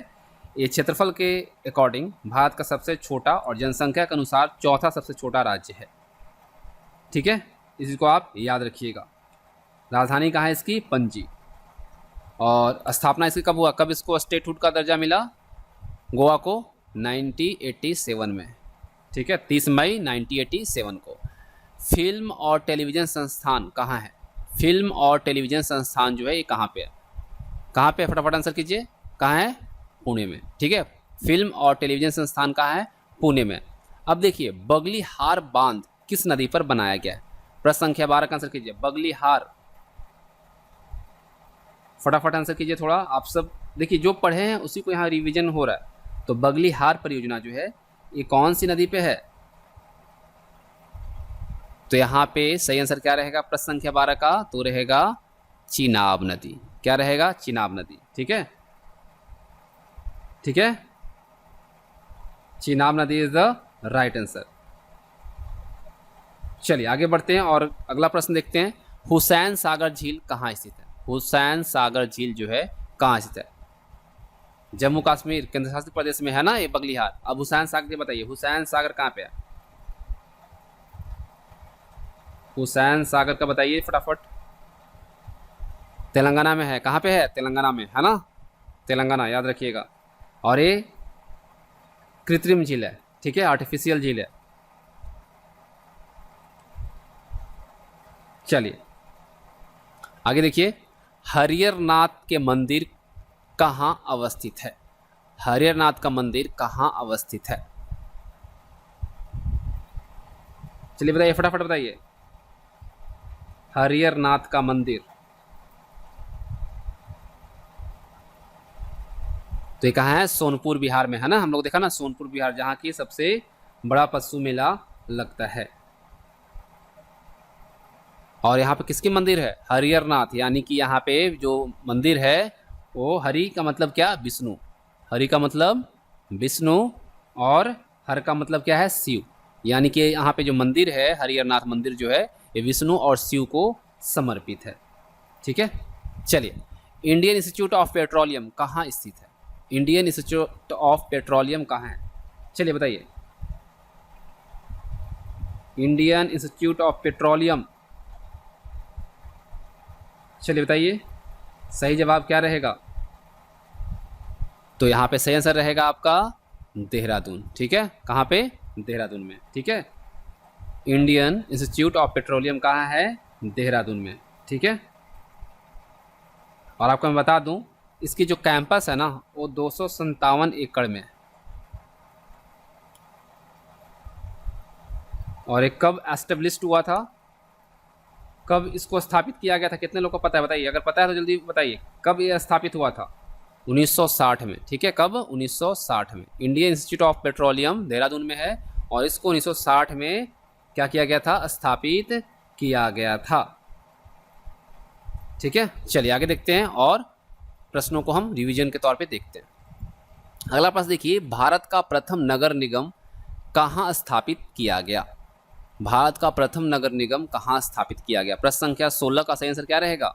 ये क्षेत्रफल के अकॉर्डिंग भारत का सबसे छोटा और जनसंख्या के अनुसार चौथा सबसे छोटा राज्य है। ठीक है, इसको आप याद रखिएगा। राजधानी कहाँ है इसकी? पणजी। और स्थापना इसकी कब हुआ? कब इसको स्टेटहुड का दर्जा मिला गोवा को? 1987 में। ठीक है, 30 मई 1987 को। फिल्म और टेलीविज़न संस्थान कहाँ है? फिल्म और टेलीविज़न संस्थान जो है ये कहाँ पे है? कहाँ पे? फटाफट आंसर कीजिए। कहाँ है? पुणे में। ठीक है, फिल्म और टेलीविज़न संस्थान कहाँ है? पुणे में। अब देखिए, बगलीहार बांध किस नदी पर बनाया गया है? प्रश्न संख्या 12 का आंसर कीजिए। बगलीहार, फटाफट आंसर कीजिए। थोड़ा आप सब देखिए, जो पढ़े हैं उसी को यहाँ रिवीजन हो रहा है। तो बगलीहार परियोजना जो है ये कौन सी नदी पे है? तो यहाँ पे सही आंसर क्या रहेगा प्रश्न संख्या 12 का? तो रहेगा चिनाब नदी। क्या रहेगा? चिनाब नदी। ठीक है, ठीक है, चिनाब नदी इज द राइट आंसर। चलिए आगे बढ़ते हैं और अगला प्रश्न देखते हैं। हुसैन सागर झील कहाँ स्थित है? हुसैन सागर झील जो है कहाँ स्थित है? जम्मू कश्मीर केंद्र शासित प्रदेश में है ना ये बगलीहार। अब हुसैन सागर बताइए, हुसैन सागर कहाँ पे है? हुसैन सागर का बताइए फटाफट। तेलंगाना में है। कहाँ पे है? तेलंगाना में, है ना। तेलंगाना, याद रखिएगा। और ये कृत्रिम झील है। ठीक है, आर्टिफिशियल झील है। चलिए आगे देखिए, हरिहरनाथ के मंदिर कहाँ अवस्थित है? हरिहरनाथ का मंदिर कहाँ अवस्थित है? चलिए बताइए, फटाफट बताइए। हरिहरनाथ का मंदिर, तो ये कहाँ है? सोनपुर बिहार में, है ना। हम लोग देखा ना सोनपुर बिहार, जहाँ की सबसे बड़ा पशु मेला लगता है। और यहाँ पे किसकी मंदिर है? हरिहरनाथ, यानी कि यहाँ पे जो मंदिर है वो हरि का मतलब क्या? विष्णु। हरि का मतलब विष्णु और हर का मतलब क्या है? शिव। यानी कि यहाँ पे जो मंदिर है हरिहरनाथ मंदिर जो है ये विष्णु और शिव को समर्पित है। ठीक है, चलिए, इंडियन इंस्टीट्यूट ऑफ पेट्रोलियम कहाँ स्थित है? इंडियन इंस्टीट्यूट ऑफ पेट्रोलियम कहाँ है? चलिए बताइए। इंडियन इंस्टीट्यूट ऑफ पेट्रोलियम, चलिए बताइए सही जवाब क्या रहेगा? तो यहाँ पे सही आंसर रहेगा आपका देहरादून। ठीक है, कहाँ पे? देहरादून में। ठीक है, इंडियन इंस्टीट्यूट ऑफ पेट्रोलियम कहाँ है? देहरादून में। ठीक है, और आपको मैं बता दूं इसकी जो कैंपस है ना वो 257 एकड़ में है। और ये कब एस्टेब्लिश्ड हुआ था, कब इसको स्थापित किया गया था? कितने लोग को पता है बताइए, अगर पता है तो जल्दी बताइए कब ये स्थापित हुआ था? 1960 में। ठीक है, कब? 1960 में। Indian institute of petroleum Dehradun में है और इसको 1960 में क्या किया गया था? स्थापित किया गया था। ठीक है, चलिए आगे देखते हैं और प्रश्नों को हम रिवीजन के तौर पे देखते हैं। अगला प्रश्न देखिए, भारत का प्रथम नगर निगम कहाँ स्थापित किया गया? भारत का प्रथम नगर निगम कहाँ स्थापित किया गया? प्रश्न संख्या 16 का सही आंसर क्या रहेगा?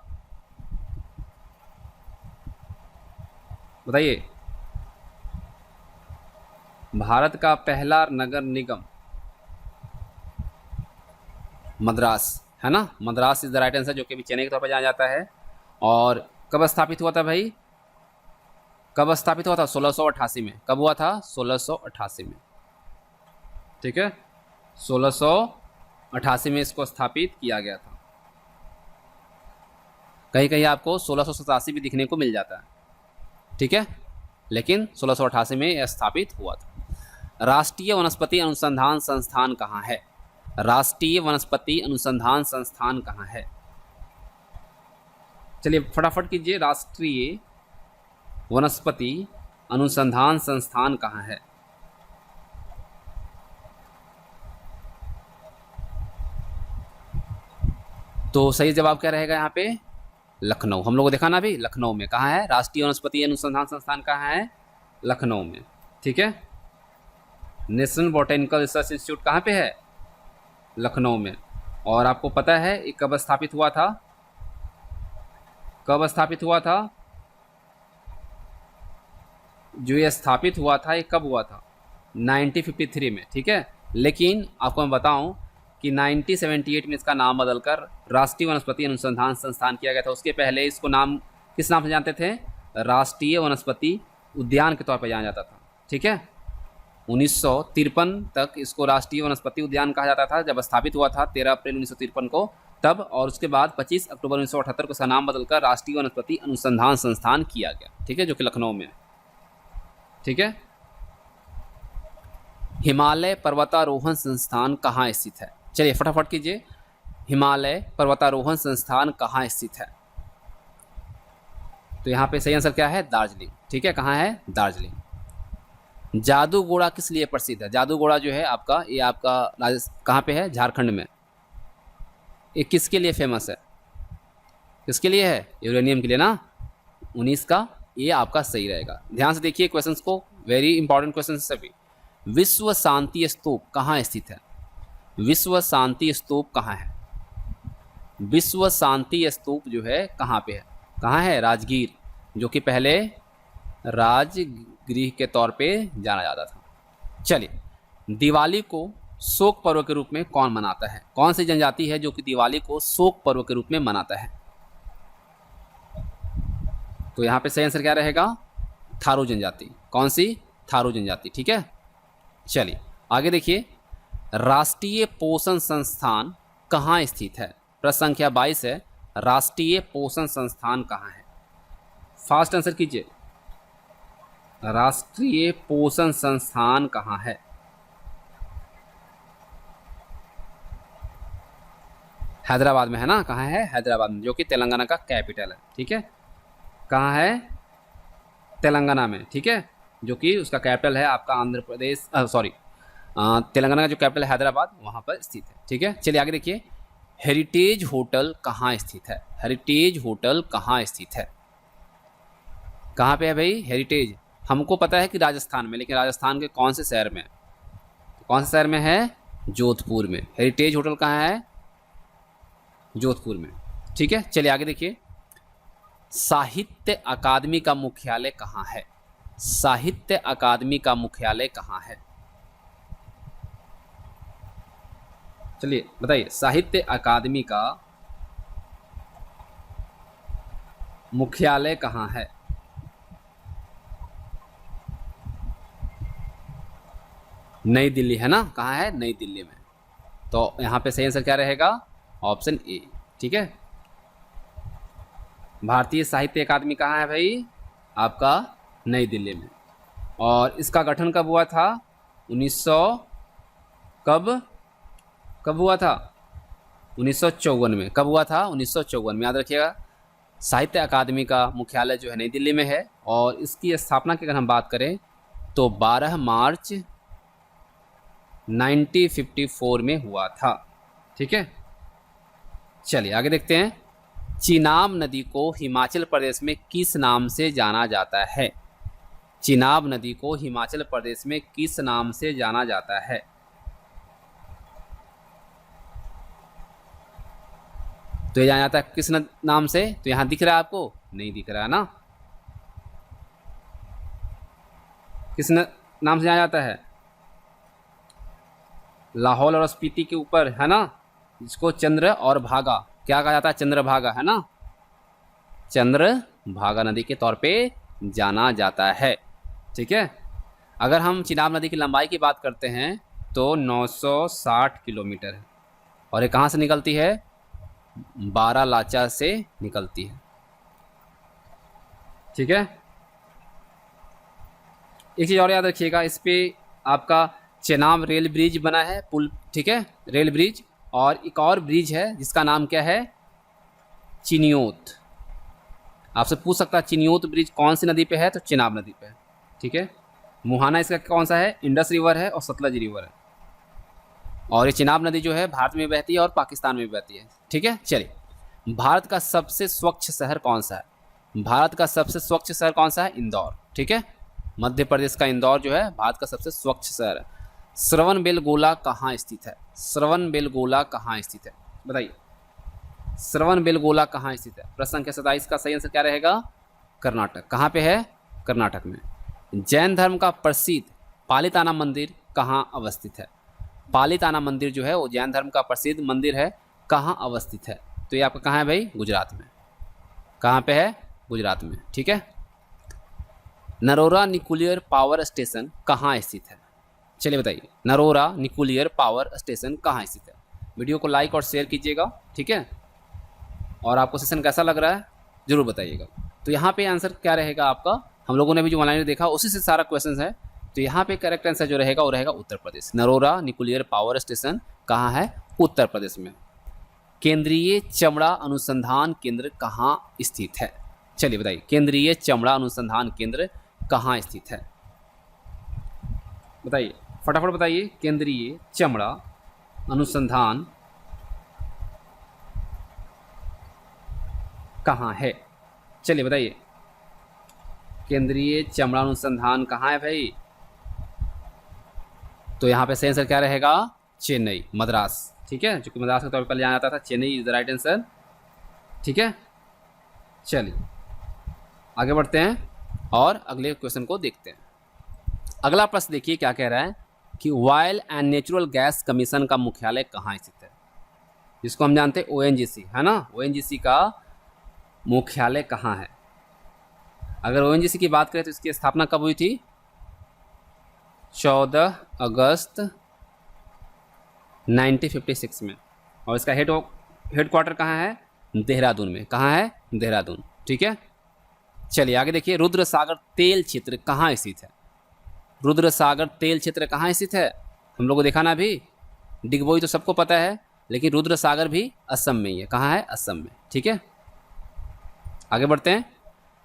बताइए। भारत का पहला नगर निगम मद्रास है ना, Madras is the right answer, जो कि चेन्नई के तौर पर जाना जाता है। और कब स्थापित हुआ था भाई? कब स्थापित हुआ था? 1688 में। कब हुआ था? 1688 में। ठीक है, 1688 में इसको स्थापित किया गया था। कहीं कहीं आपको 1687 भी दिखने को मिल जाता है। ठीक है, लेकिन 1688 में यह स्थापित हुआ था। राष्ट्रीय वनस्पति अनुसंधान संस्थान कहाँ है? राष्ट्रीय वनस्पति अनुसंधान संस्थान कहाँ है? चलिए फटाफट कीजिए, राष्ट्रीय वनस्पति अनुसंधान संस्थान कहाँ है? तो सही जवाब क्या रहेगा यहाँ पे? लखनऊ। हम लोग को देखा ना अभी, लखनऊ में। कहाँ है राष्ट्रीय वनस्पति अनुसंधान संस्थान? कहाँ है? लखनऊ में। ठीक है, नेशनल बॉटेनिकल रिसर्च इंस्टीट्यूट कहाँ पे है? लखनऊ में। और आपको पता है ये कब स्थापित हुआ था? कब स्थापित हुआ था? जो ये स्थापित हुआ था ये कब हुआ था? 1953 में। ठीक है, लेकिन आपको मैं बताऊं कि 1978 में इसका नाम बदलकर राष्ट्रीय वनस्पति अनुसंधान संस्थान किया गया था। उसके पहले इसको नाम किस नाम से जानते थे? राष्ट्रीय वनस्पति उद्यान के तौर पर जाना जाता था। ठीक है, 1953 तक इसको राष्ट्रीय वनस्पति उद्यान कहा जाता था जब स्थापित हुआ था 13 अप्रैल 1953 को तब, और उसके बाद 25 अक्टूबर 1978 को इसका नाम बदलकर राष्ट्रीय वनस्पति अनुसंधान संस्थान किया गया। ठीक है, जो कि लखनऊ में है। ठीक है, हिमालय पर्वतारोहण संस्थान कहाँ स्थित है? चलिए फटाफट कीजिए, हिमालय पर्वतारोहण संस्थान कहाँ स्थित है? तो यहाँ पे सही आंसर क्या है? दार्जिलिंग। ठीक है, कहाँ है? दार्जिलिंग। जादूगोड़ा किस लिए प्रसिद्ध है? जादूगोड़ा जो है आपका, ये आपका कहाँ पे है? झारखंड में। ये किसके लिए फेमस है? किसके लिए है? यूरेनियम के लिए ना। 19 का ये आपका सही रहेगा। ध्यान से देखिए क्वेश्चंस को, वेरी इंपॉर्टेंट क्वेश्चन सभी। विश्व शांति स्तूप कहाँ स्थित है? विश्व शांति स्तूप कहाँ है? विश्व शांति स्तूप जो है कहाँ पे है? कहाँ है? राजगीर, जो कि पहले राजगृह के तौर पे जाना जाता था। चलिए, दिवाली को शोक पर्व के रूप में कौन मनाता है? कौन सी जनजाति है जो कि दिवाली को शोक पर्व के रूप में मनाता है? तो यहाँ पे सही आंसर क्या रहेगा? थारू जनजाति। कौन सी? थारू जनजाति। ठीक है, चलिए आगे देखिए, राष्ट्रीय पोषण संस्थान कहाँ स्थित है? प्रश्न संख्या 22 है, राष्ट्रीय पोषण संस्थान कहाँ है? फास्ट आंसर कीजिए, राष्ट्रीय पोषण संस्थान कहाँ है? हैदराबाद में है ना। कहाँ है? हैदराबाद में, जो कि तेलंगाना का कैपिटल है। ठीक है, कहाँ है? तेलंगाना में। ठीक है, जो कि उसका कैपिटल है आपका आंध्र प्रदेश, सॉरी तेलंगाना का जो कैपिटल है हैदराबाद, वहाँ पर स्थित है। ठीक है, चलिए आगे देखिए, हेरिटेज होटल कहाँ स्थित है? हेरिटेज होटल कहाँ स्थित है? कहाँ पे है भाई हेरिटेज? हमको पता है कि राजस्थान में, लेकिन राजस्थान के कौन से शहर में है? कौन से शहर में है? जोधपुर में। हेरिटेज होटल कहाँ है? जोधपुर में। ठीक है, चलिए आगे देखिए, साहित्य अकादमी का मुख्यालय कहाँ है? साहित्य अकादमी का मुख्यालय कहाँ है? चलिए बताइए, साहित्य अकादमी का मुख्यालय कहाँ है? नई दिल्ली है ना। कहाँ है? नई दिल्ली में। तो यहाँ पे सही आंसर क्या रहेगा? Option A. ठीक है। भारतीय साहित्य अकादमी कहाँ है भाई? आपका नई दिल्ली में। और इसका गठन कब हुआ था? 1900 कब कब हुआ था? 1954 में। कब हुआ था? 1954 में। याद रखिएगा, साहित्य अकादमी का मुख्यालय जो है नई दिल्ली में है। और इसकी स्थापना की अगर हम बात करें तो 12 मार्च 1954 में हुआ था। ठीक है। चलिए आगे देखते हैं। चिनाब नदी को हिमाचल प्रदेश में किस नाम से जाना जाता है? चिनाब नदी को हिमाचल प्रदेश में किस नाम से जाना जाता है? तो ये जाना जाता है किस नाम से? तो यहां दिख रहा है आपको? नहीं दिख रहा है ना। किस नाम से जाना जाता है? लाहौल और स्पीति के ऊपर है ना, जिसको चंद्र और भागा क्या कहा जाता है? चंद्रभागा है ना, चंद्रभागा नदी के तौर पे जाना जाता है। ठीक है। अगर हम चिनाब नदी की लंबाई की बात करते हैं तो 960 किलोमीटर है। और ये कहाँ से निकलती है? बारालाचा से निकलती है। ठीक है। एक चीज़ और याद रखिएगा, इस पे आपका चेनाब रेल ब्रिज बना है, पुल। ठीक है, रेल ब्रिज। और एक और ब्रिज है जिसका नाम क्या है? चिनियोत। आपसे पूछ सकता है चिनियोत ब्रिज कौन सी नदी पे है? तो चिनाब नदी पे है। ठीक है। मुहाना इसका कौन सा है? इंडस रिवर है और सतलज रिवर है। और ये चिनाब नदी जो है भारत में बहती है और पाकिस्तान में बहती है। ठीक है। चलिए, भारत का सबसे स्वच्छ शहर कौन सा है? भारत का सबसे स्वच्छ शहर कौन सा है? इंदौर। ठीक है। मध्य प्रदेश का इंदौर जो है भारत का सबसे स्वच्छ शहर है। श्रवणबेलगोला कहाँ स्थित है? श्रवणबेलगोला कहाँ स्थित है? बताइए, श्रवणबेलगोला कहाँ स्थित है? प्रश्न संख्या 27 का सही आंसर क्या रहेगा? कर्नाटक। कहाँ पे है? कर्नाटक में। जैन धर्म का प्रसिद्ध पालिताना मंदिर कहाँ अवस्थित है? पालिताना मंदिर जो है वो जैन धर्म का प्रसिद्ध मंदिर है। कहाँ अवस्थित है? तो ये आपका कहाँ है भाई? गुजरात में। कहाँ पे है? गुजरात में। ठीक है। नरोरा न्यूक्लियर पावर स्टेशन कहाँ स्थित है? चलिए बताइए, नरोरा न्यूक्लियर पावर स्टेशन कहाँ स्थित है? वीडियो को लाइक और शेयर कीजिएगा। ठीक है। और आपको सेशन कैसा लग रहा है जरूर बताइएगा। तो यहाँ पे आंसर क्या रहेगा आपका? हम लोगों ने भी जो ऑनलाइन देखा उसी से सारा क्वेश्चन है। तो यहाँ पे करेक्ट आंसर जो रहेगा वो रहेगा Uttar Pradesh. Narora nuclear power station कहाँ है? उत्तर प्रदेश में। केंद्रीय चमड़ा अनुसंधान केंद्र कहाँ स्थित है? चलिए बताइए, केंद्रीय चमड़ा अनुसंधान केंद्र कहाँ स्थित है? बताइए, फटाफट बताइए। केंद्रीय चमड़ा अनुसंधान कहाँ है? चलिए बताइए, केंद्रीय चमड़ा अनुसंधान कहाँ है भाई? तो यहाँ पे सही आंसर क्या रहेगा? चेन्नई, मद्रास। ठीक है, जो कि मद्रास के तौर पर पहले जाना जाता था। Chennai is the right answer. ठीक है। चलिए आगे बढ़ते हैं और अगले क्वेश्चन को देखते हैं। अगला प्रश्न देखिए क्या कह रहा है कि oil and natural gas commission का मुख्यालय कहाँ स्थित है? जिसको हम जानते हैं ओएनजीसी है ना। ओएनजीसी का मुख्यालय कहाँ है? अगर ओएनजीसी की बात करें तो इसकी स्थापना कब हुई थी? 14 अगस्त 1956 में। और इसका हेडक्वार्टर कहाँ है? देहरादून में। कहाँ है? देहरादून। ठीक है। चलिए आगे देखिए, रुद्र सागर तेल क्षेत्र कहाँ स्थित है? रुद्र सागर तेल क्षेत्र कहाँ स्थित है? हम लोगों को देखा ना अभी। डिगबोई तो सबको पता है, लेकिन रुद्र सागर भी असम में ही है। कहाँ है? असम में। ठीक है। आगे बढ़ते हैं।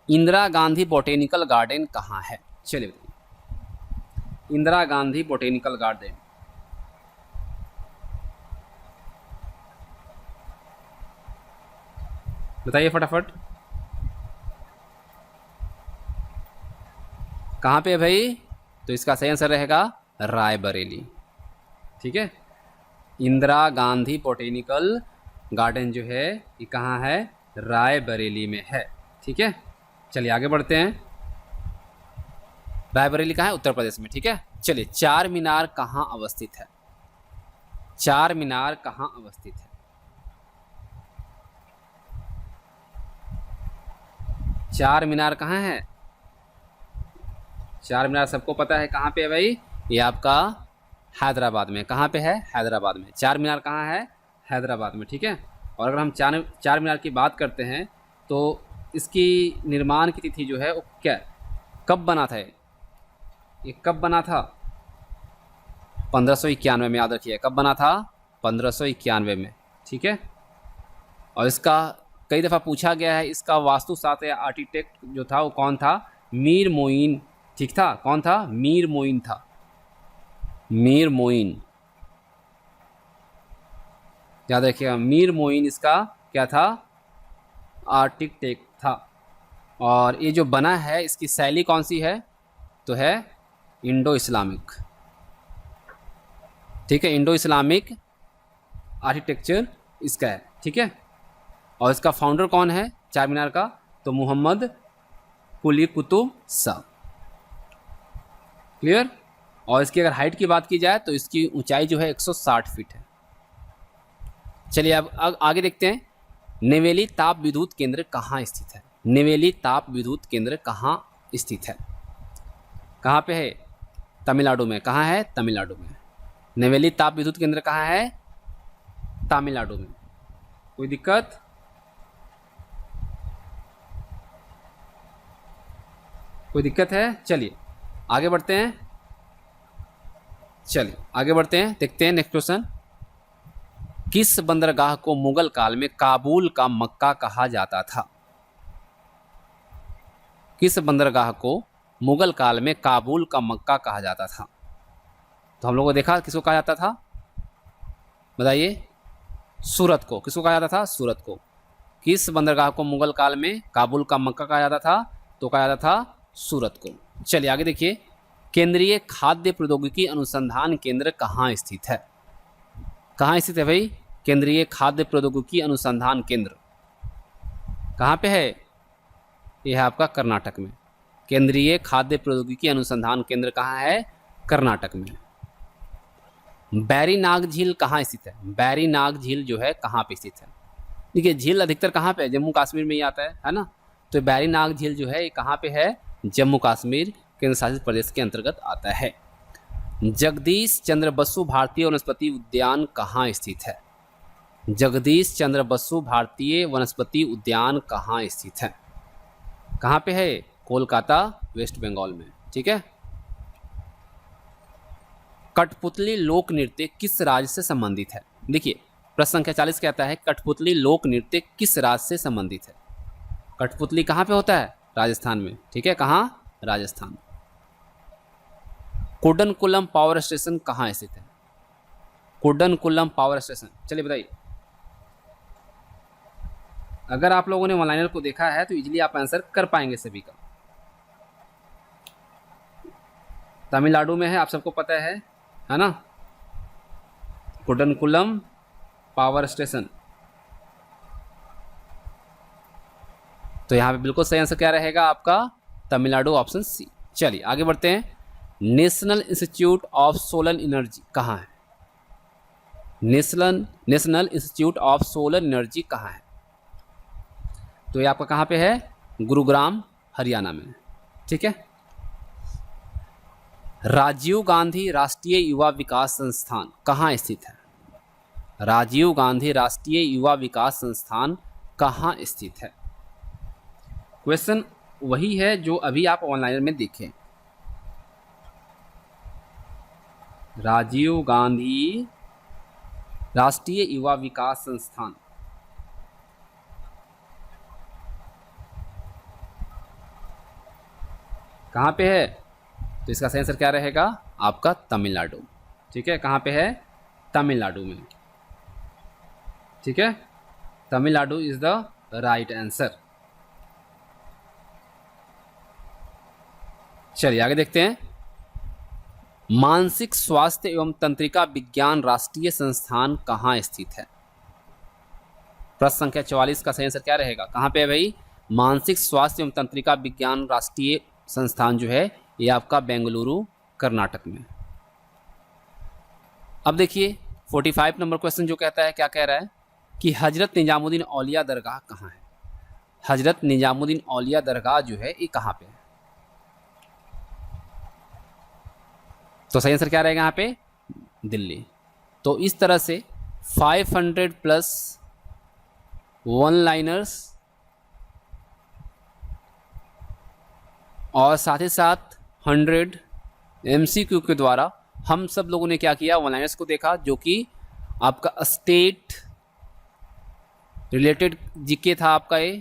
इंदिरा गांधी बोटेनिकल गार्डन कहाँ है? चलिए बताइए, इंदिरा गांधी बोटेनिकल गार्डन बताइए फटाफट, कहाँ पे है भाई? तो इसका सही आंसर रहेगा रायबरेली। ठीक है। इंदिरा गांधी बोटेनिकल गार्डन जो है ये कहाँ है? रायबरेली में है। ठीक है। चलिए आगे बढ़ते हैं। रायबरेली कहाँ है? उत्तर प्रदेश में। ठीक है। चलिए, चार मीनार कहाँ अवस्थित है? चार मीनार कहाँ अवस्थित है? चार मीनार कहाँ है? चार मीनार सबको पता है कहाँ पे है भाई? ये आपका हैदराबाद में। कहाँ पे है? हैदराबाद में। चार मीनार कहाँ है? हैदराबाद में, ठीक है। और अगर हम चार मीनार की बात करते हैं तो इसकी निर्माण की तिथि जो है वो क्या, कब बना था ये कब बना था? 1591 में, याद रखिए कब बना था? 1591 में, ठीक है। और इसका कई दफ़ा पूछा गया है, इसका वास्तुशास्त्र या आर्किटेक्ट जो था वो कौन था? मीर मोइन, ठीक था। कौन था? मीर मोइन था, मीर मोइन, याद रखिएगा। मीर मोइन इसका क्या था? आर्किटेक्ट था। और ये जो बना है इसकी शैली कौन सी है? तो है इंडो इस्लामिक, ठीक है। इंडो इस्लामिक आर्किटेक्चर इसका है, ठीक है। और इसका फाउंडर कौन है चार मीनार का? तो मोहम्मद कुली कुतुब शाह, क्लियर। और इसकी अगर हाइट की बात की जाए तो इसकी ऊंचाई जो है 160 फीट है। चलिए अब आगे देखते हैं। नेवेली ताप विद्युत केंद्र कहाँ स्थित है? नेवेली ताप विद्युत केंद्र कहाँ स्थित है? कहाँ पे है? तमिलनाडु में। कहाँ है? तमिलनाडु में। नेवेली ताप विद्युत केंद्र कहाँ है? तमिलनाडु में। कोई दिक्कत? कोई दिक्कत है? चलिए आगे बढ़ते हैं, चलिए आगे बढ़ते हैं, देखते हैं नेक्स्ट क्वेश्चन। किस बंदरगाह को मुगल काल में काबुल का मक्का कहा जाता था? किस बंदरगाह को मुगल काल में काबुल का मक्का कहा जाता था? तो हम लोगों को देखा किसको कहा जाता था, बताइए। सूरत को। किसको कहा जाता था? सूरत को। किस बंदरगाह को मुगल काल में काबुल का मक्का कहा जाता था? तो कहा जाता था सूरत को। चलिए आगे देखिए। केंद्रीय खाद्य प्रौद्योगिकी अनुसंधान केंद्र कहाँ स्थित है? कहाँ स्थित है भाई? केंद्रीय खाद्य प्रौद्योगिकी अनुसंधान केंद्र कहाँ पे है? यह है आपका कर्नाटक में। केंद्रीय खाद्य प्रौद्योगिकी अनुसंधान केंद्र कहाँ है? कर्नाटक में। बैरीनाग झील कहाँ स्थित है? बैरीनाग झील जो है कहाँ पे स्थित है? देखिए झील अधिकतर कहाँ पे है? जम्मू कश्मीर में ही आता है ना। तो बैरीनाग झील जो है ये कहाँ पे है? जम्मू कश्मीर केंद्र शासित प्रदेश के अंतर्गत आता है। जगदीश चंद्र बसु भारतीय वनस्पति उद्यान कहाँ स्थित है? जगदीश चंद्र बसु भारतीय वनस्पति उद्यान कहाँ स्थित है? कहाँ पे है? कोलकाता, वेस्ट बंगाल में, ठीक है। कठपुतली लोक नृत्य किस राज्य से संबंधित है? देखिए प्रश्न संख्या 40 कहता है कठपुतली लोक नृत्य किस राज्य से संबंधित है? कठपुतली कहाँ पे होता है? राजस्थान में, ठीक है। कहाँ? राजस्थान। कुडनकुलम पावर स्टेशन कहाँ स्थित है? कुडनकुलम पावर स्टेशन, चलिए बताइए। अगर आप लोगों ने वन लाइनर को देखा है तो इजीली आप आंसर कर पाएंगे सभी का। तमिलनाडु में है, आप सबको पता है ना। कुडनकुलम पावर स्टेशन, तो यहाँ पे बिल्कुल सही आंसर क्या रहेगा आपका? Tamil Nadu, option C. चलिए आगे बढ़ते हैं। National institute of solar energy कहाँ है? National institute of solar energy कहाँ है? तो ये आपका कहाँ पे है? गुरुग्राम, हरियाणा में, ठीक है। राजीव गांधी राष्ट्रीय युवा विकास संस्थान कहाँ स्थित है? राजीव गांधी राष्ट्रीय युवा विकास संस्थान कहाँ स्थित है? क्वेश्चन वही है जो अभी आप ऑनलाइन में देखें। राजीव गांधी राष्ट्रीय युवा विकास संस्थान कहाँ पे है? तो इसका सही आंसर क्या रहेगा आपका? तमिलनाडु, ठीक है। कहाँ पे है? तमिलनाडु में, ठीक है। Tamil Nadu is the right answer. चलिए आगे देखते हैं। मानसिक स्वास्थ्य एवं तंत्रिका विज्ञान राष्ट्रीय संस्थान कहाँ स्थित है? प्रश्न संख्या 44 का सही आंसर क्या रहेगा? कहाँ पे है भाई? मानसिक स्वास्थ्य एवं तंत्रिका विज्ञान राष्ट्रीय संस्थान जो है ये आपका बेंगलुरु, कर्नाटक में। अब देखिए 45 नंबर क्वेश्चन जो कहता है, क्या कह रहा है कि हजरत निजामुद्दीन औलिया दरगाह कहाँ है? हजरत निजामुद्दीन औलिया दरगाह जो है ये कहाँ पे है? तो सही आंसर क्या रहेगा यहाँ पे? दिल्ली। तो इस तरह से 500 प्लस वन लाइनर्स और साथ ही साथ 100 MCQ के द्वारा हम सब लोगों ने क्या किया, वन लाइनर्स को देखा, जो कि आपका स्टेट रिलेटेड जीके था आपका ये,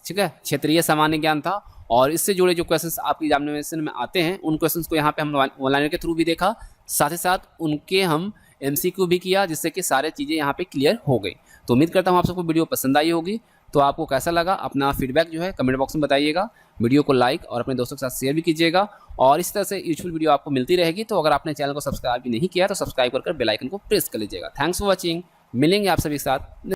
ठीक है, क्षेत्रीय सामान्य ज्ञान था। और इससे जुड़े जो क्वेश्चंस आपकी एग्जामिनेशन में आते हैं उन क्वेश्चंस को यहाँ पे हम वन लाइनर के थ्रू भी देखा, साथ ही साथ उनके हम MCQ भी किया, जिससे कि सारे चीज़ें यहाँ पे क्लियर हो गई। तो उम्मीद करता हूँ आप सबको वीडियो पसंद आई होगी। तो आपको कैसा लगा अपना फीडबैक जो है कमेंट बॉक्स में बताइएगा। वीडियो को लाइक और अपने दोस्तों के साथ शेयर भी कीजिएगा और इस तरह से यूजफुल वीडियो आपको मिलती रहेगी। तो अगर आपने चैनल को सब्सक्राइब भी नहीं किया तो सब्सक्राइब कर बेल आइकन को प्रेस कर लीजिएगा। Thanks for watching. मिलेंगे आप सभी के साथ।